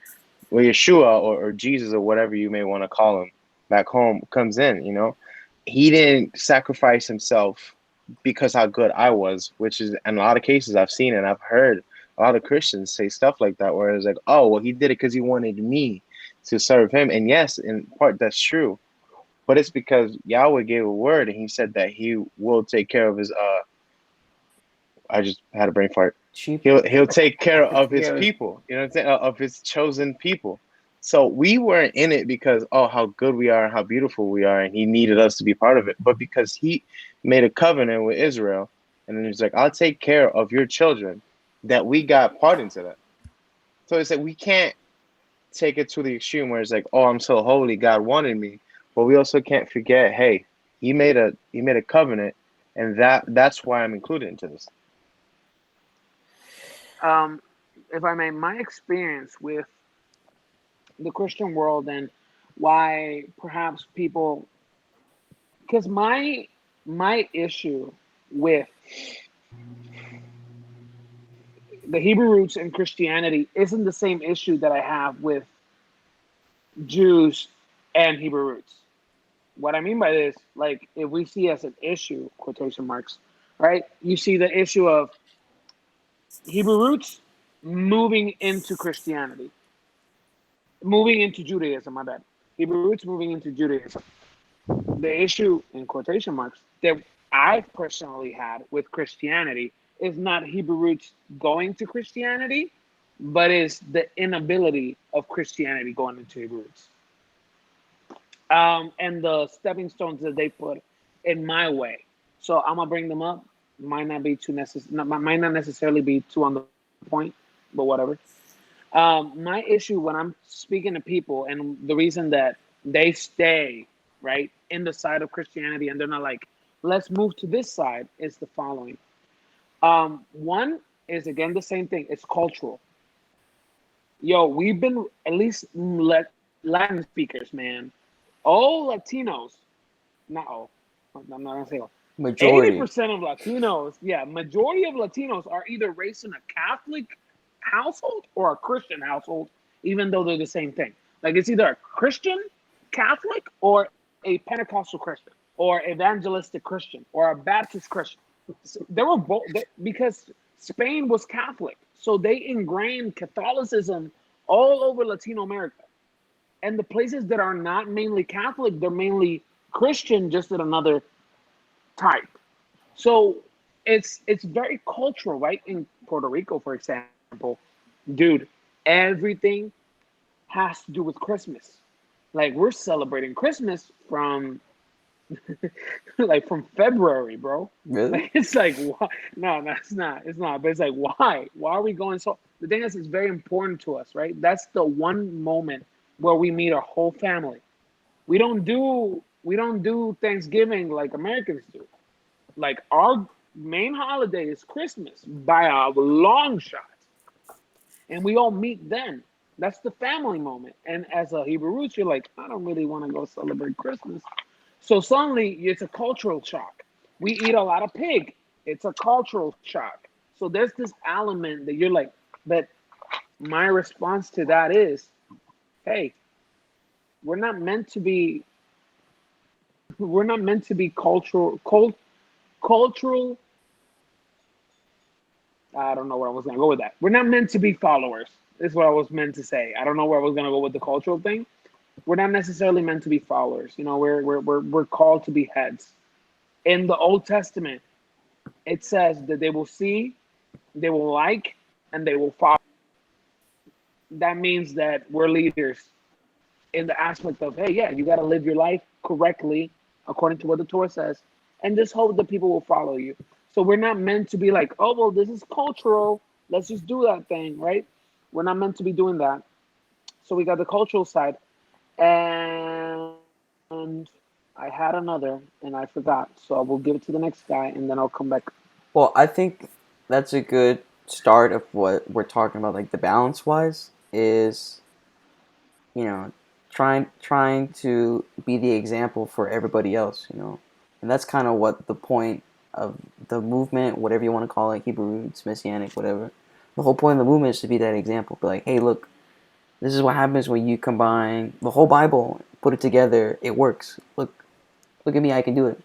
Yeshua or Jesus or whatever you may want to call him back home comes in. He didn't sacrifice himself because how good I was, which is in a lot of cases I've seen and I've heard a lot of Christians say stuff like that, where it's like, oh, well, he did it because he wanted me to serve him. And yes, in part that's true, but it's because Yahweh gave a word and he said that he will take care of his I just had a brain fart. Sheep. He'll take care of his Yeah, people, you know what I'm saying? Of his chosen people. So we weren't in it because how good we are and how beautiful we are, and he needed us to be part of it, but because he made a covenant with Israel, and then he's like, I'll take care of your children, that we got part into that. So it's like we can't take it to the extreme where it's like, oh, I'm so holy, God wanted me, but we also can't forget, hey, he made a covenant, and that's why I'm included into this. Um, if I may, my experience with the Christian world and why perhaps people, because my issue with the Hebrew roots in Christianity isn't the same issue that I have with Jews and Hebrew roots. What I mean by this, like if we see as an issue, quotation marks, right? You see the issue of Hebrew roots moving into Christianity, moving into Judaism, my bad. Hebrew roots moving into Judaism. The issue, in quotation marks, that I've personally had with Christianity is not Hebrew roots going to Christianity, but is the inability of Christianity going into Hebrew roots. And the stepping stones that they put in my way. So I'm gonna bring them up. Might not be too might not necessarily be too on the point, but whatever. My issue when I'm speaking to people, and the reason that they stay right in the side of Christianity and they're not like, let's move to this side, is the following. One is again the same thing. It's cultural. Yo, we've been at least Latin speakers, man. All Latinos, not all. I'm not gonna say all. eighty Majority. percent of Latinos, yeah, majority of Latinos are either raised in a Catholic household or a Christian household, even though they're the same thing. Like it's either a Christian Catholic or a Pentecostal Christian or evangelistic Christian or a Baptist Christian. So they were both because Spain was Catholic, so they ingrained Catholicism all over Latino America. And the places that are not mainly Catholic, they're mainly Christian, just at another type. So it's very cultural, right? In Puerto Rico, for example, dude, everything has to do with Christmas. Like we're celebrating Christmas from like from February, bro. Really? Like it's like why? No, it's not. It's not. But it's like why? Why are we going so? The thing is, it's very important to us, right? That's the one moment where we meet our whole family. We don't do Thanksgiving like Americans do. Like our main holiday is Christmas by a long shot, and we all meet then. That's the family moment. And as a Hebrew roots, you're like, I don't really want to go celebrate Christmas. So suddenly it's a cultural shock. We eat a lot of pig. It's a cultural shock. So there's this element that you're like, but my response to that is, hey, we're not meant to be we're not meant to be cultural. I don't know where I was gonna go with that. We're not meant to be followers. Is what I was meant to say. I don't know where I was gonna go with the cultural thing. We're not necessarily meant to be followers. You know, we're called to be heads. In the Old Testament, it says that they will see, they will like, and they will follow. That means that we're leaders in the aspect of, hey, yeah, you got to live your life correctly according to what the Torah says, and just hope that people will follow you. So we're not meant to be like, oh, well, this is cultural. Let's just do that thing, right? We're not meant to be doing that. So we got the cultural side, and I had another, and I forgot. So I will give it to the next guy, and then I'll come back. Well, I think that's a good start of what we're talking about, like the balance wise, is you know trying to be the example for everybody else, and that's kind of what the point of the movement, whatever you want to call it, Hebrew roots, Messianic, whatever. The whole point of the movement is to be that example. Be like, hey, look, this is what happens when you combine the whole Bible, put it together. It works. Look at me, I can do it.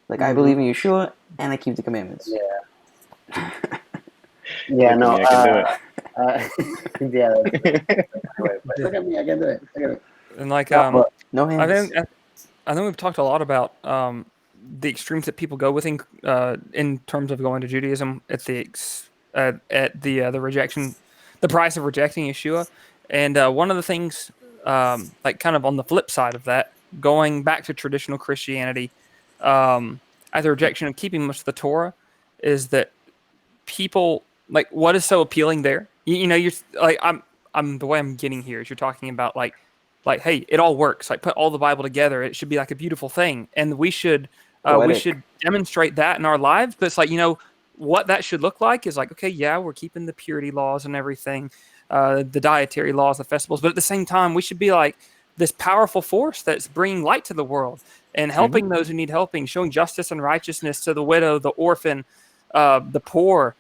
Like I believe in Yeshua, and I keep the commandments. Yeah. Yeah. Look at No. me, I can do it. Yeah. But look at me, I can do it. Look at me. And like, No, but I No hands. think we've talked a lot about the extremes that people go with in terms of going to Judaism at the rejection, the price of rejecting Yeshua, and one of the things, like kind of on the flip side of that, going back to traditional Christianity, at the rejection of keeping much of the Torah, is that people like what is so appealing there. You're like I'm the way I'm getting here is you're talking about like, hey, it all works. Like, put all the Bible together. It should be like a beautiful thing, and we should Poetic. demonstrate that in our lives. But it's like, what that should look like is like, okay, yeah, we're keeping the purity laws and everything, the dietary laws, the festivals, but at the same time, we should be like this powerful force that's bringing light to the world and helping those who need helping, showing justice and righteousness to the widow, the orphan, the poor.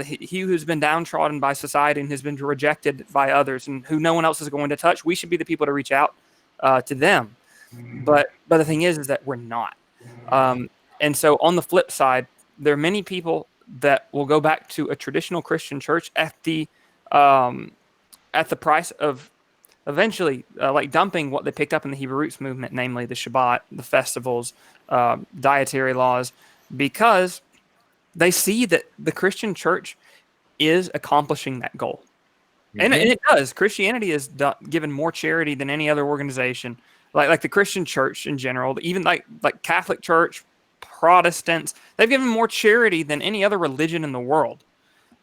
He who's been downtrodden by society and has been rejected by others and who no one else is going to touch, we should be the people to reach out to them. But the thing is that we're not. And so on the flip side, there are many people that will go back to a traditional Christian church at the price of eventually like dumping what they picked up in the Hebrew roots movement, namely the Shabbat, the festivals, dietary laws, because they see that the Christian church is accomplishing that goal. And it does. Christianity is given more charity than any other organization. Like the Christian church in general, even like Catholic Church, Protestants. They've given more charity than any other religion in the world.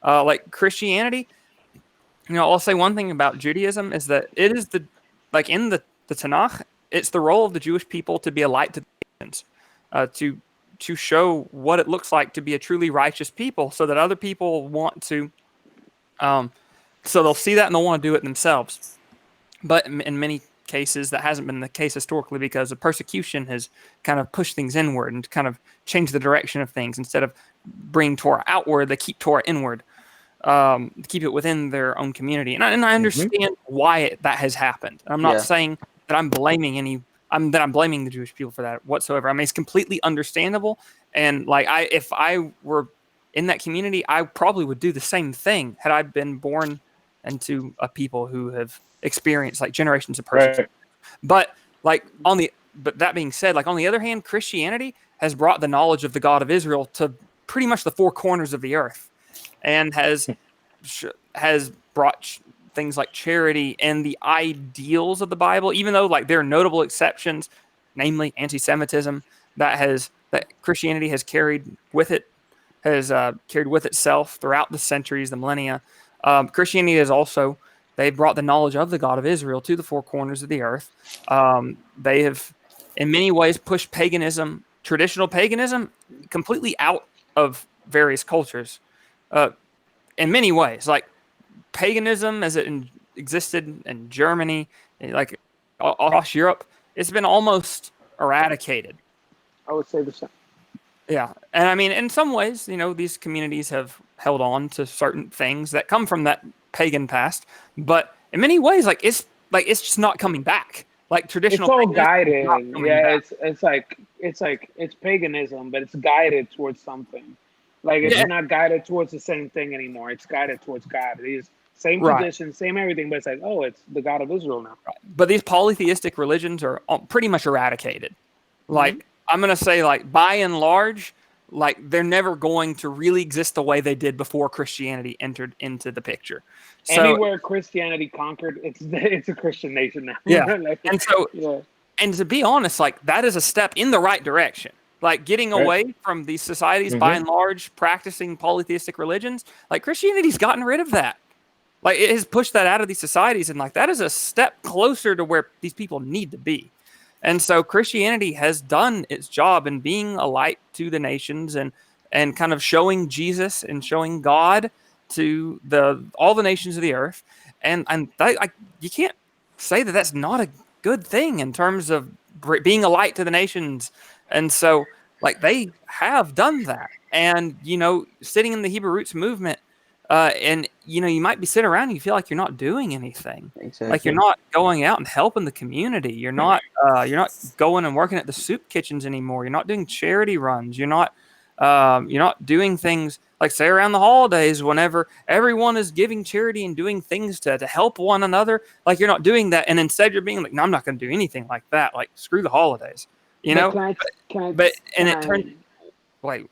Like Christianity, I'll say one thing about Judaism is that it is in the Tanakh, it's the role of the Jewish people to be a light to the nations, to show what it looks like to be a truly righteous people, so that other people want to, so they'll see that and they'll want to do it themselves. But in many cases, that hasn't been the case historically, because the persecution has kind of pushed things inward and kind of changed the direction of things. Instead of bringing Torah outward, they keep Torah inward, keep it within their own community. And I understand why that has happened. I'm not saying that I'm blaming the Jewish people for that whatsoever. I mean, it's completely understandable. And like, if I were in that community, I probably would do the same thing had I been born into a people who have experienced like generations of persecution. Right. But that being said, like on the other hand, Christianity has brought the knowledge of the God of Israel to pretty much the four corners of the earth, and has brought things like charity and the ideals of the Bible, even though like there are notable exceptions, namely anti-Semitism, that Christianity has carried with itself throughout the centuries, the millennia. Christianity is also, they brought the knowledge of the God of Israel to the four corners of the earth. They have, in many ways, pushed paganism, traditional paganism, completely out of various cultures. In many ways, like paganism as it existed in Germany, like across Europe, it's been almost eradicated. I would say the same. Yeah. And I mean, in some ways, these communities have held on to certain things that come from that pagan past, but in many ways, it's just not coming back. Like traditional, it's all guided. Yeah, back. it's paganism, but it's guided towards something. Like it's not guided towards the same thing anymore. It's guided towards God. It is same tradition, same everything, but it's like, oh, it's the God of Israel now. Right. But these polytheistic religions are pretty much eradicated. Like, I'm going to say, like, by and large, like, they're never going to really exist the way they did before Christianity entered into the picture. So, anywhere Christianity conquered, it's a Christian nation now. Yeah. And to be honest, like, that is a step in the right direction. Like, getting away from these societies, by and large, practicing polytheistic religions, like, Christianity's gotten rid of that. Like, it has pushed that out of these societies, and like, that is a step closer to where these people need to be. And so Christianity has done its job in being a light to the nations, and kind of showing Jesus and showing God to all the nations of the earth. And you can't say that that's not a good thing in terms of being a light to the nations. And so, like, they have done that. And, sitting in the Hebrew Roots movement, and you might be sitting around and you feel like you're not doing anything. Exactly. Like, you're not going out and helping the community. You're not going and working at the soup kitchens anymore. You're not doing charity runs. You're not doing things like, say, around the holidays, whenever everyone is giving charity and doing things to help one another. Like, you're not doing that, and instead you're being like, no, I'm not going to do anything like that. Like, screw the holidays. Wait,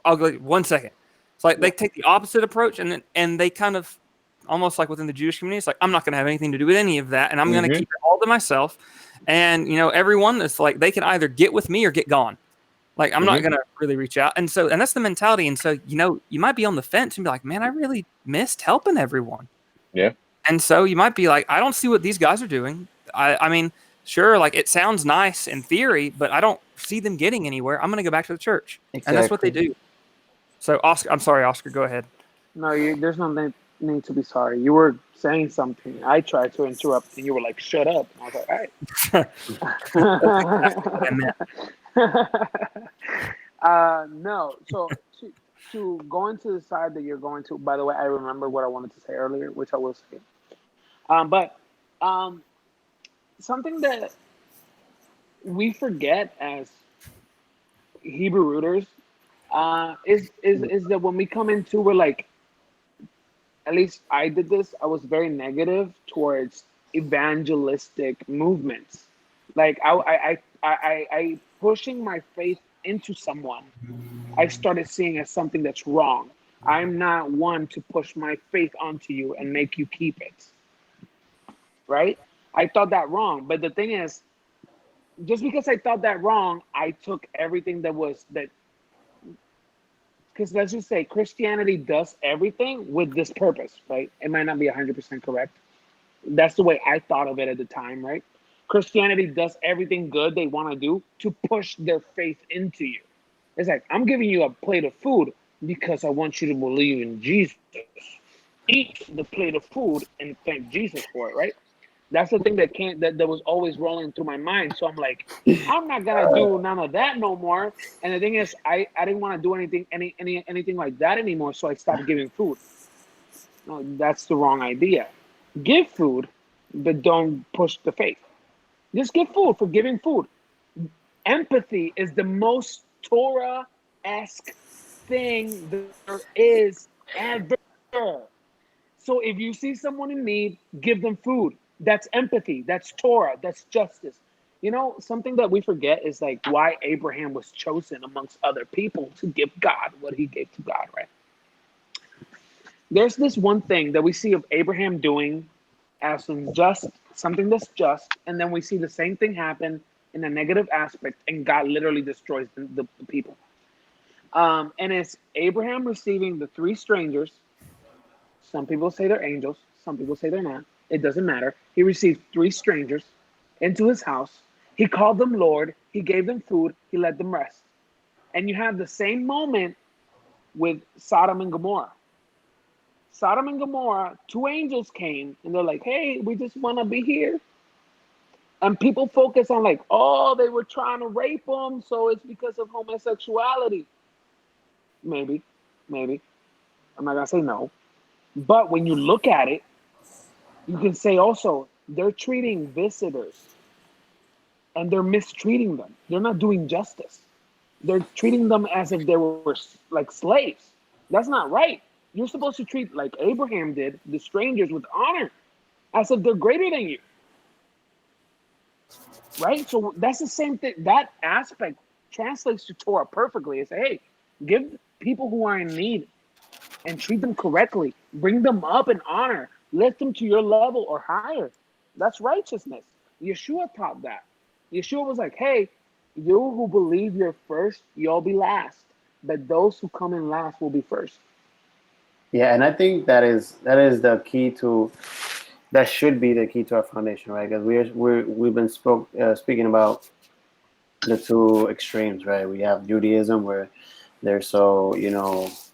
I'll go 1 second. It's like they take the opposite approach, and they kind of almost like within the Jewish community, it's like, I'm not going to have anything to do with any of that, and I'm going to keep it all to myself. And everyone is like, they can either get with me or get gone. Like, I'm not going to really reach out. And that's the mentality. And so, you might be on the fence and be like, man, I really missed helping everyone. Yeah. And so you might be like, I don't see what these guys are doing. I mean, sure, like, it sounds nice in theory, but I don't see them getting anywhere. I'm going to go back to the church. Exactly. And that's what they do. So, Oscar, I'm sorry, Oscar, go ahead. No, there's no need to be sorry. You were saying something. I tried to interrupt, and you were like, shut up. And I was like, all right. No. So to go into the side that you're going to, by the way, I remember what I wanted to say earlier, which I will say. But something that we forget as Hebrew rooters is that when we come into, we're like, at least I did this, I was very negative towards evangelistic movements. Like, I pushing my faith into someone, I started seeing as something that's wrong. I'm not one to push my faith onto you and make you keep it. Right? I thought that wrong. But the thing is, just because I thought that wrong, I took everything that because let's just say Christianity does everything with this purpose, right? It might not be 100% correct. That's the way I thought of it at the time, right? Christianity does everything good they want to do to push their faith into you. It's like, I'm giving you a plate of food because I want you to believe in Jesus. Eat the plate of food and thank Jesus for it, right? That's the thing that was always rolling through my mind. So I'm like, I'm not gonna do none of that no more. And the thing is, I didn't want to do anything like that anymore. So I stopped giving food. No, that's the wrong idea. Give food, but don't push the faith. Just give food for giving food. Empathy is the most Torah esque thing there is ever. So if you see someone in need, give them food. That's empathy. That's Torah. That's justice. You know, something that we forget is like why Abraham was chosen amongst other people to give God what he gave to God, right? There's this one thing that we see of Abraham doing as something that's just, and then we see the same thing happen in a negative aspect, and God literally destroys the people. And it's Abraham receiving the three strangers. Some people say they're angels, some people say they're not. It doesn't matter. He received three strangers into his house. He called them Lord. He gave them food. He let them rest. And you have the same moment with Sodom and Gomorrah. Sodom and Gomorrah, two angels came and they're like, hey, we just want to be here. And people focus on like, oh, they were trying to rape them, so it's because of homosexuality. Maybe, maybe. I'm not gonna say no. But when you look at it, you can say also they're treating visitors and they're mistreating them. They're not doing justice. They're treating them as if they were like slaves. That's not right. You're supposed to treat like Abraham did the strangers with honor, as if they're greater than you, right? So that's the same thing. That aspect translates to Torah perfectly. It's hey, give people who are in need and treat them correctly. Bring them up in honor. Lift them to your level or higher. That's righteousness. Yeshua taught that. Yeshua was like, hey, you who believe you're first, you'll be last. But those who come in last will be first. Yeah, and I think that is the key to that should be the key to our foundation, right? Because we've been speaking about the two extremes, right? We have Judaism where they're so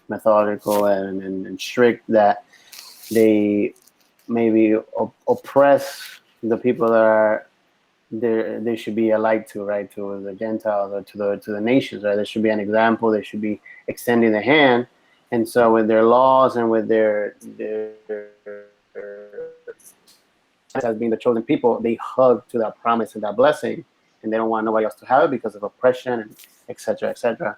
methodical and strict that they maybe oppress the people that are they should be alike to, right, to the Gentiles or to the nations, right? There should be an example. They should be extending the hand, and so with their laws and with their as being the chosen people, they hug to that promise and that blessing, and they don't want nobody else to have it because of oppression and etc. etc.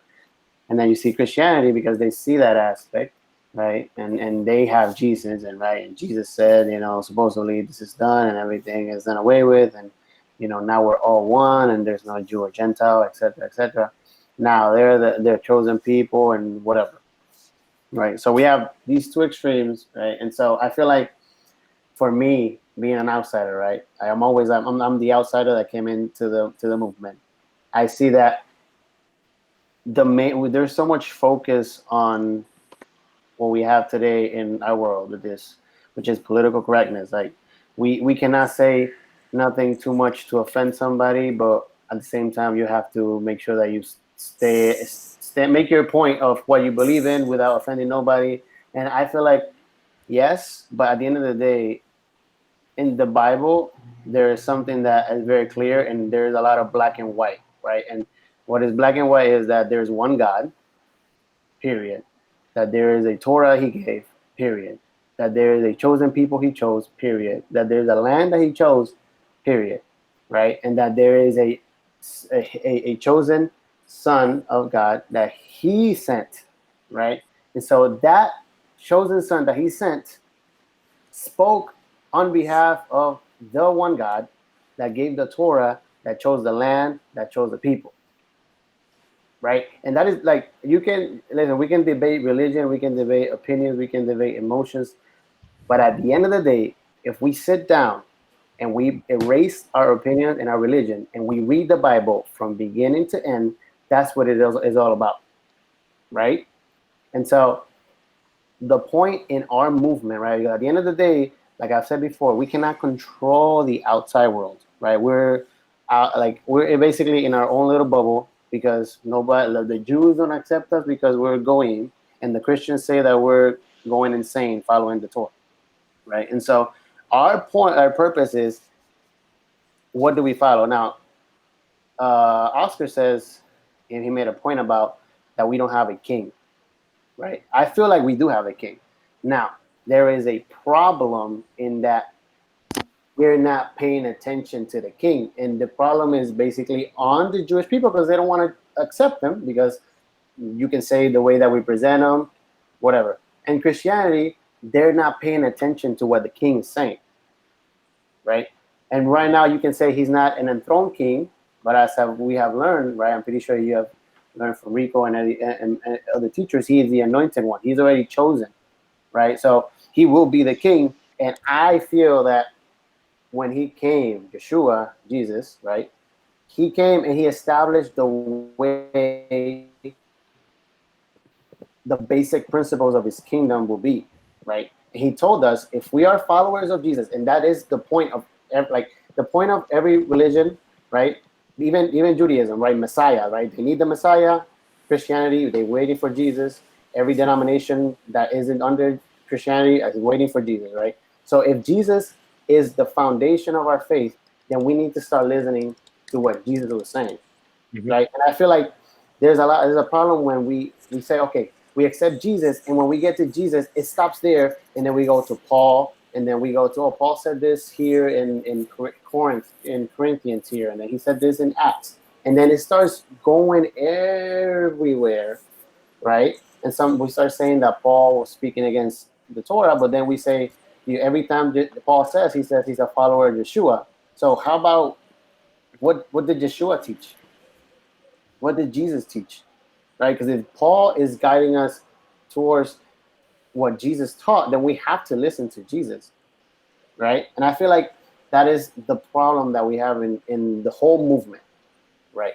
And then you see Christianity because they see that aspect, right? And they have Jesus, and right, and Jesus said, supposedly this is done and everything is done away with, and now we're all one, and there's no Jew or Gentile, etc. etc. Now they're chosen people and whatever, right? So we have these two extremes, right? And so I feel like for me, being an outsider, right? I'm the outsider that came into the movement. I see that there's so much focus on what we have today in our world with this, which is political correctness. Like we cannot say nothing too much to offend somebody, but at the same time you have to make sure that you stay make your point of what you believe in without offending nobody. And I feel like yes, but at the end of the day, in the Bible, there is something that is very clear, and there's a lot of black and white, right? And what is black and white is that there's one God, period. That there is a Torah he gave, period. That there is a chosen people he chose, period. That there's a land that he chose, period. Right? And that there is a chosen son of God that he sent, right? And so that chosen son that he sent spoke on behalf of the one God that gave the Torah, that chose the land, that chose the people, right? And that is like, you can listen, we can debate religion, we can debate opinions, we can debate emotions, but at the end of the day, if we sit down and we erase our opinion and our religion and we read the Bible from beginning to end, that's what it is all about, right? And so the point in our movement, right? At the end of the day, like I've said before, we cannot control the outside world, right? We're basically in our own little bubble because nobody, the Jews don't accept us because we're going, and the Christians say that we're going insane following the Torah, right? And so our purpose is, what do we follow now? Oscar says, and he made a point about that we don't have a king, right? I feel like we do have a king. Now, there is a problem in that we're not paying attention to the king. And the problem is basically on the Jewish people because they don't want to accept them because you can say the way that we present them, whatever. And Christianity, they're not paying attention to what the king is saying, right? And right now you can say he's not an enthroned king, but as we have learned, right? I'm pretty sure you have learned from Rico and other teachers, he is the anointed one. He's already chosen, right? So he will be the king. And I feel that when he came, Yeshua, Jesus, right? He came and he established the way the basic principles of his kingdom will be, right? He told us if we are followers of Jesus, and that is the point of the point of every religion, right? Even Judaism, right? Messiah, right? They need the Messiah. Christianity, they're waiting for Jesus. Every denomination that isn't under Christianity is waiting for Jesus, right? So if Jesus is the foundation of our faith, then we need to start listening to what Jesus was saying, Mhm. right? And I feel like there's a problem when we say, okay, we accept Jesus, and when we get to Jesus, it stops there, and then we go to Paul, and then we go to, oh, Paul said this here in Corinthians here, and then he said this in Acts, and then it starts going everywhere, right? And some we start saying that Paul was speaking against the Torah, but then we say, every time Paul says, he says he's a follower of Yeshua. So how about what did Yeshua teach? What did Jesus teach? Right? Because if Paul is guiding us towards what Jesus taught, then we have to listen to Jesus, right? And I feel like that is the problem that we have in the whole movement, right?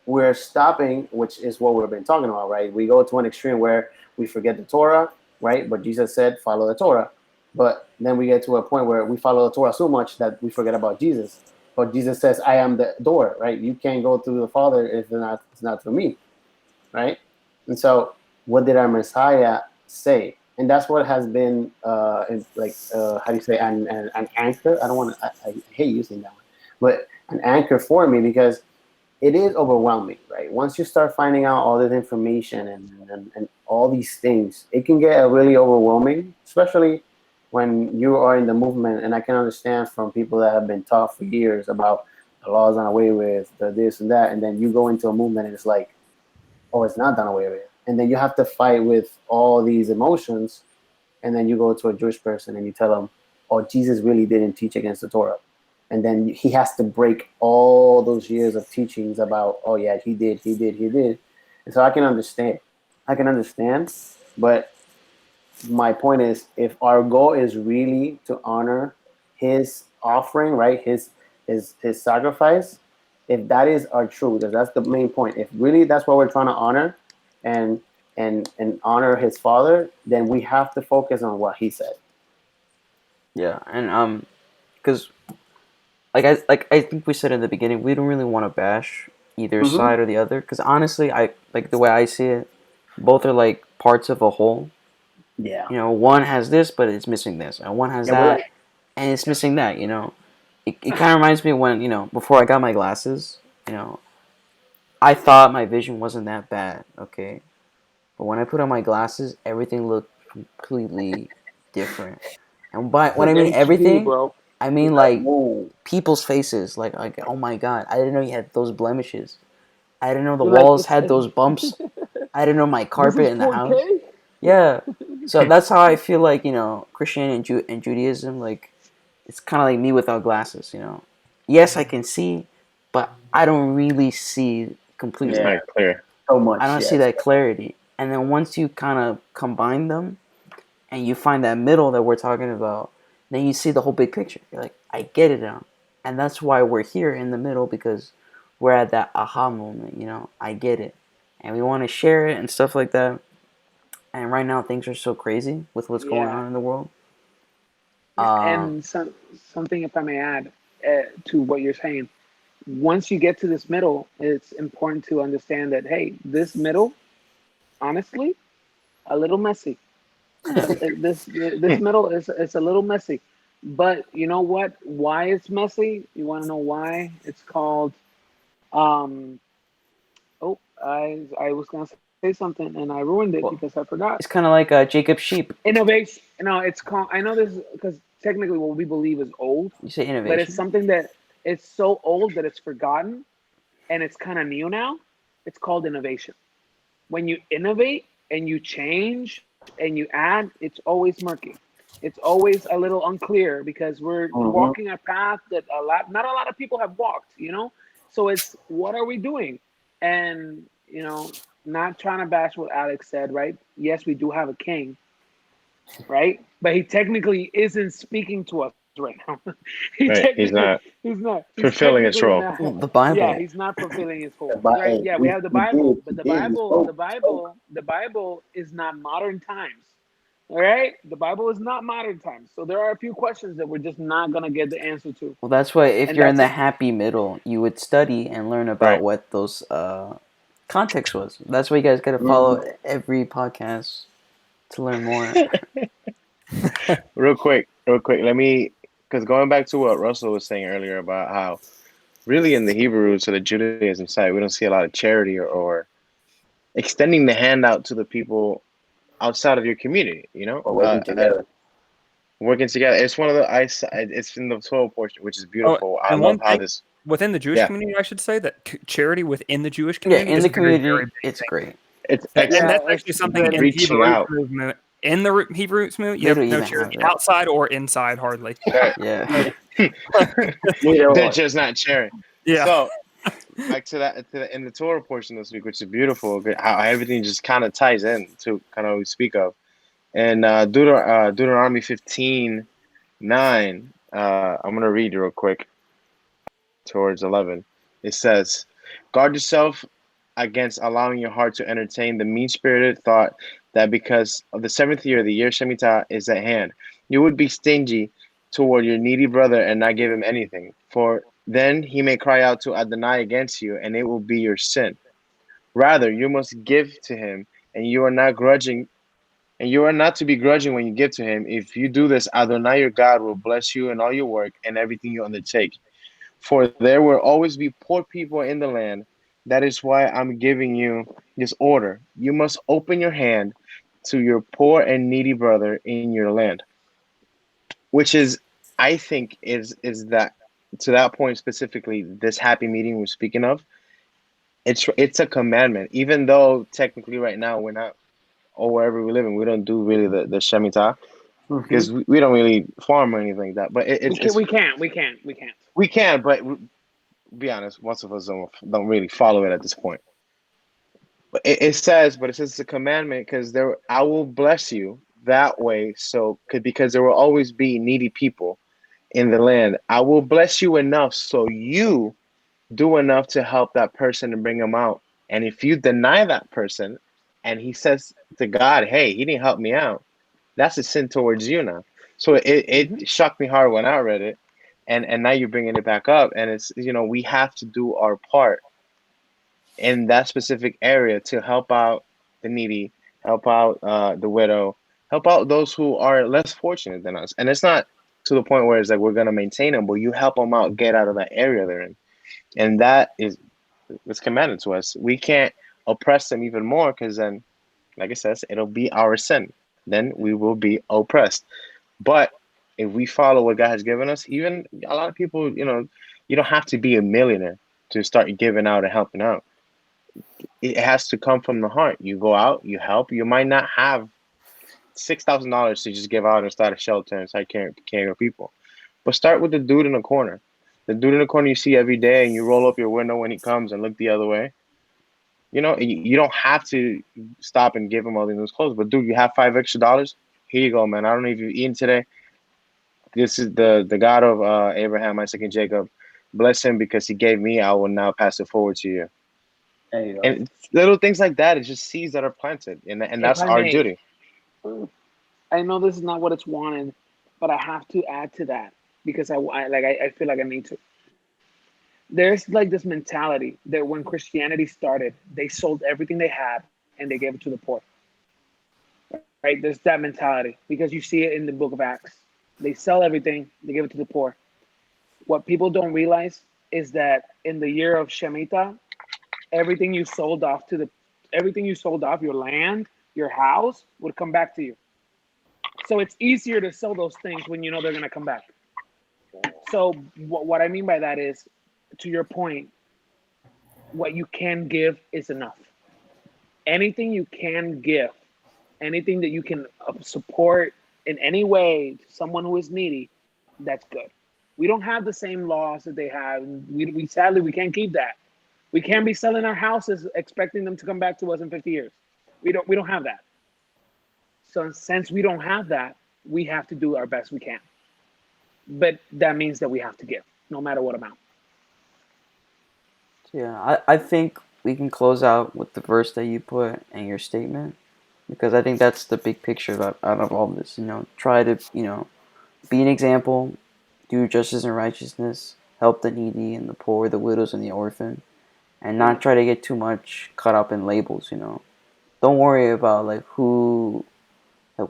We're stopping, which is what we've been talking about, right? We go to an extreme where we forget the Torah, right? But Jesus said, follow the Torah. But then we get to a point where we follow the Torah so much that we forget about Jesus. But Jesus says, I am the door, right? You can't go through the Father if it's not through me, right? And so, what did our Messiah say? And that's what has been, how do you say, an anchor? I don't want to, I hate using that one, but an anchor for me because it is overwhelming, right? Once you start finding out all this information and all these things, it can get really overwhelming, especially when you are in the movement. And I can understand from people that have been taught for years about the laws done away with, the this and that, and then you go into a movement and it's like, oh, it's not done away with. And then you have to fight with all these emotions. And then you go to a Jewish person and you tell them, oh, Jesus really didn't teach against the Torah. And then he has to break all those years of teachings about, oh, yeah, he did, he did, he did. And so I can understand. I can understand. But my point is, if our goal is really to honor his offering, right, his sacrifice, if that is our truth, because that's the main point. If really that's what we're trying to honor, and and honor his father, then we have to focus on what he said. Yeah, and because I think we said in the beginning, we don't really want to bash either Mm-hmm. side or the other. Because honestly, I like the way I see it, both are like parts of a whole. Yeah. You know, one has this, but it's missing this, and one has Yeah, we're that, like, and it's missing that. You know, it kind of reminds me when before I got my glasses. You know, I thought my vision wasn't that bad. Okay, but when I put on my glasses, everything looked completely different. And by It's when like I mean HD, everything, bro. I you're mean like, like whoa. people's faces. Like oh my god, I didn't know you had those blemishes. I didn't know the You're like, walls had those bumps. I didn't know my this carpet is in the house. 4K. Yeah, so that's how I feel like Christianity and Judaism, like it's kind of like me without glasses. Yes, I can see, but I don't really see It's completely. Yeah, not clear. so I much. don't see Yes. that clarity. And then once you kind of combine them and you find that middle that we're talking about, then you see the whole big picture. You're like, I get it now. And that's why we're here in the middle because we're at that aha moment, I get it. And we want to share it and stuff like that. and right now things are so crazy with what's going Yeah, on in the world. yeah. Um, And something, if I may add, to what you're saying, once you get to this middle, it's important to understand that hey, this middle, honestly, a little messy. This middle is it's a little messy, but you know what? Why it's messy? You want to know why? It's called um. Oh, I was gonna say something and I ruined it because I well, forgot. it's kind of like Jacob Sheep. Innovation. No, it's called. I know this because technically what we believe is old, You say but it's innovation. something that it's so old that it's forgotten and it's kind of new now. It's called innovation. When you innovate and you change and you add, it's always murky. It's always a little unclear because we're Mm-hmm. walking a path that not a lot of people have walked, So it's what are we doing? And, not trying to bash what Alex said, right? Yes, we do have a king, right? But he technically isn't speaking to us right now. Right. He's not He's not. He's fulfilling its technically role. not. Well, the Yeah, Bible. he's not fulfilling his role, right? Hey, Yeah, we have the Bible, but he the did. He Bible, spoke. He spoke. The Bible is not modern times. All right, the Bible is not modern times. So there are a few questions that we're just not gonna get the answer to, Well, that's why if and you're in that's the it. happy middle, you would study and learn about Right. what those context was. That's why you guys got to follow Mm-hmm. every podcast to learn more. Real quick. Because going back to what Russell was saying earlier about how really in the Hebrew roots of the Judaism side, we don't see a lot of charity or extending the hand out to the people outside of your community. Or working together. Working together. It's one of the it's in the 12 portion, which is Oh, beautiful. I and love one how thing this. within the Jewish Yeah, community, I should say that charity within the Jewish Yeah, community in is the a very, community, very big it's thing. great. it's And excellent. Yeah, that's actually it's something in very the Reaching Hebrew Roots out. movement. In the Hebrew Roots movement, you They have don't no even have charity that. outside or inside, hardly. Right. Yeah. Neither They're or. just not sharing. Yeah. So back to in the Torah portion this week, which is beautiful, how everything just kind of ties in to kind of what we speak of. And Deuteronomy 15:9, I'm gonna read real quick towards 11. It says, "Guard yourself against allowing your heart to entertain the mean-spirited thought that because of the seventh year, the year Shemitah is at hand, you would be stingy toward your needy brother and not give him anything. For then he may cry out to Adonai against you, and it will be your sin. Rather, you must give to him, and you are not grudging, and you are not to be grudging when you give to him. If you do this, Adonai your God will bless you in all your work and everything you undertake. For there will always be poor people in the land. That is why I'm giving you this order. You must open your hand to your poor and needy brother in your land." Which is, I think, is that to that point specifically, this happy meeting we're speaking of, it's a commandment. Even though technically right now we're not, or wherever we live in, we don't do really the Shemitah Mm-hmm. because we don't really farm or anything like that. But we can we can't we can't we can't. we can, but be honest, most of us don't really follow it at this point. But it says it's a commandment because there I will bless you that way. So because there will always be needy people in the land. I will bless you enough so you do enough to help that person and bring them out. And if you deny that person and he says to God, hey, he didn't help me out, that's a sin towards you now. So Hmm. it shocked me hard when I read it. And now you're bringing it back up. And it's, we have to do our part in that specific area to help out the needy, help out the widow, help out those who are less fortunate than us. And it's not to the point where it's like we're gonna maintain them, but you help them out, get out of that area they're in, and that is it's commanded to us. We can't oppress them even more because then, like it says, it'll be our sin. Then we will be oppressed. But if we follow what God has given us, even a lot of people, you don't have to be a millionaire to start giving out and helping out. It has to come from the heart. You go out, you help. You might not have $6,000 to just give out and start a shelter and start caring for people, but start with the dude in the corner. The dude in the corner you see every day, and you roll up your window when he comes and look the other way. You don't have to stop and give him all these clothes. But dude, you have $5 extra. Here you go, man. I don't know if you've eaten today. This is the God of Abraham, Isaac, and Jacob. Bless him because he gave me. I will now pass it forward to you. There you go. And it's little things like that. It's just seeds that are planted, and If that's I our may, duty. I know this is not what it's wanted, but I have to add to that because I feel like I need to. There's like this mentality that when Christianity started, they sold everything they had and they gave it to the poor. Right? There's that mentality because you see it in the book of Acts. They sell everything, they give it to the poor. What people don't realize is that in the year of Shemitah, everything you sold off to the everything you sold off, your land, your house, would come back to you. So it's easier to sell those things when you know they're gonna come back. So what I mean by that is, to your point, what you can give is enough. Anything you can give, anything that you can support in any way someone who is needy, that's good. We don't have the same laws that they have. We sadly we can't keep that. We can't be selling our houses expecting them to come back to us in 50 years. We don't have that. So since we don't have that, we have to do our best we can. But that means that we have to give, no matter what amount. Yeah, I think we can close out with the verse that you put in your statement because I think that's the big picture out of all this. Try to, be an example, do justice and righteousness, help the needy and the poor, the widows and the orphan, and not try to get too much caught up in labels. Don't worry about like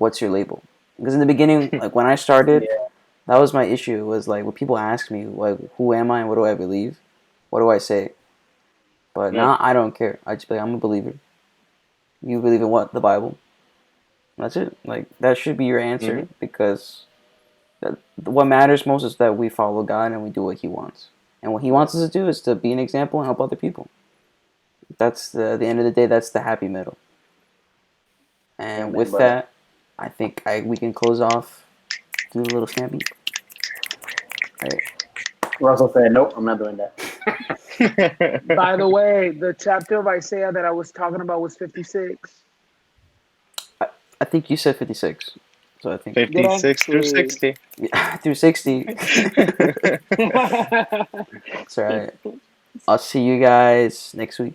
what's your label. Because in the beginning, like when I started, Yeah. that was my issue. Was like when people ask me like, who am I and what do I believe? What do I say? But Yeah. now I don't care. I just be like, I'm a believer. You believe in what? The Bible. That's it. Like that should be your answer Hmm. because what matters most is that we follow God and we do what He wants. And what He wants us to do is to be an example and help other people. That's the end of the day. That's the happy middle. And Amen, with brother. that, I think we can close off. Do a little stampy. All right. Russell said, "Nope, I'm not doing that." By the way, the chapter of Isaiah that I was talking about was 56. I think you said 56. So I think Did I? 56 through Sweet. 60. yeah, through 60. That's all right. I'll see you guys next week.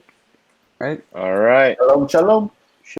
Right? All right. Shalom, shalom.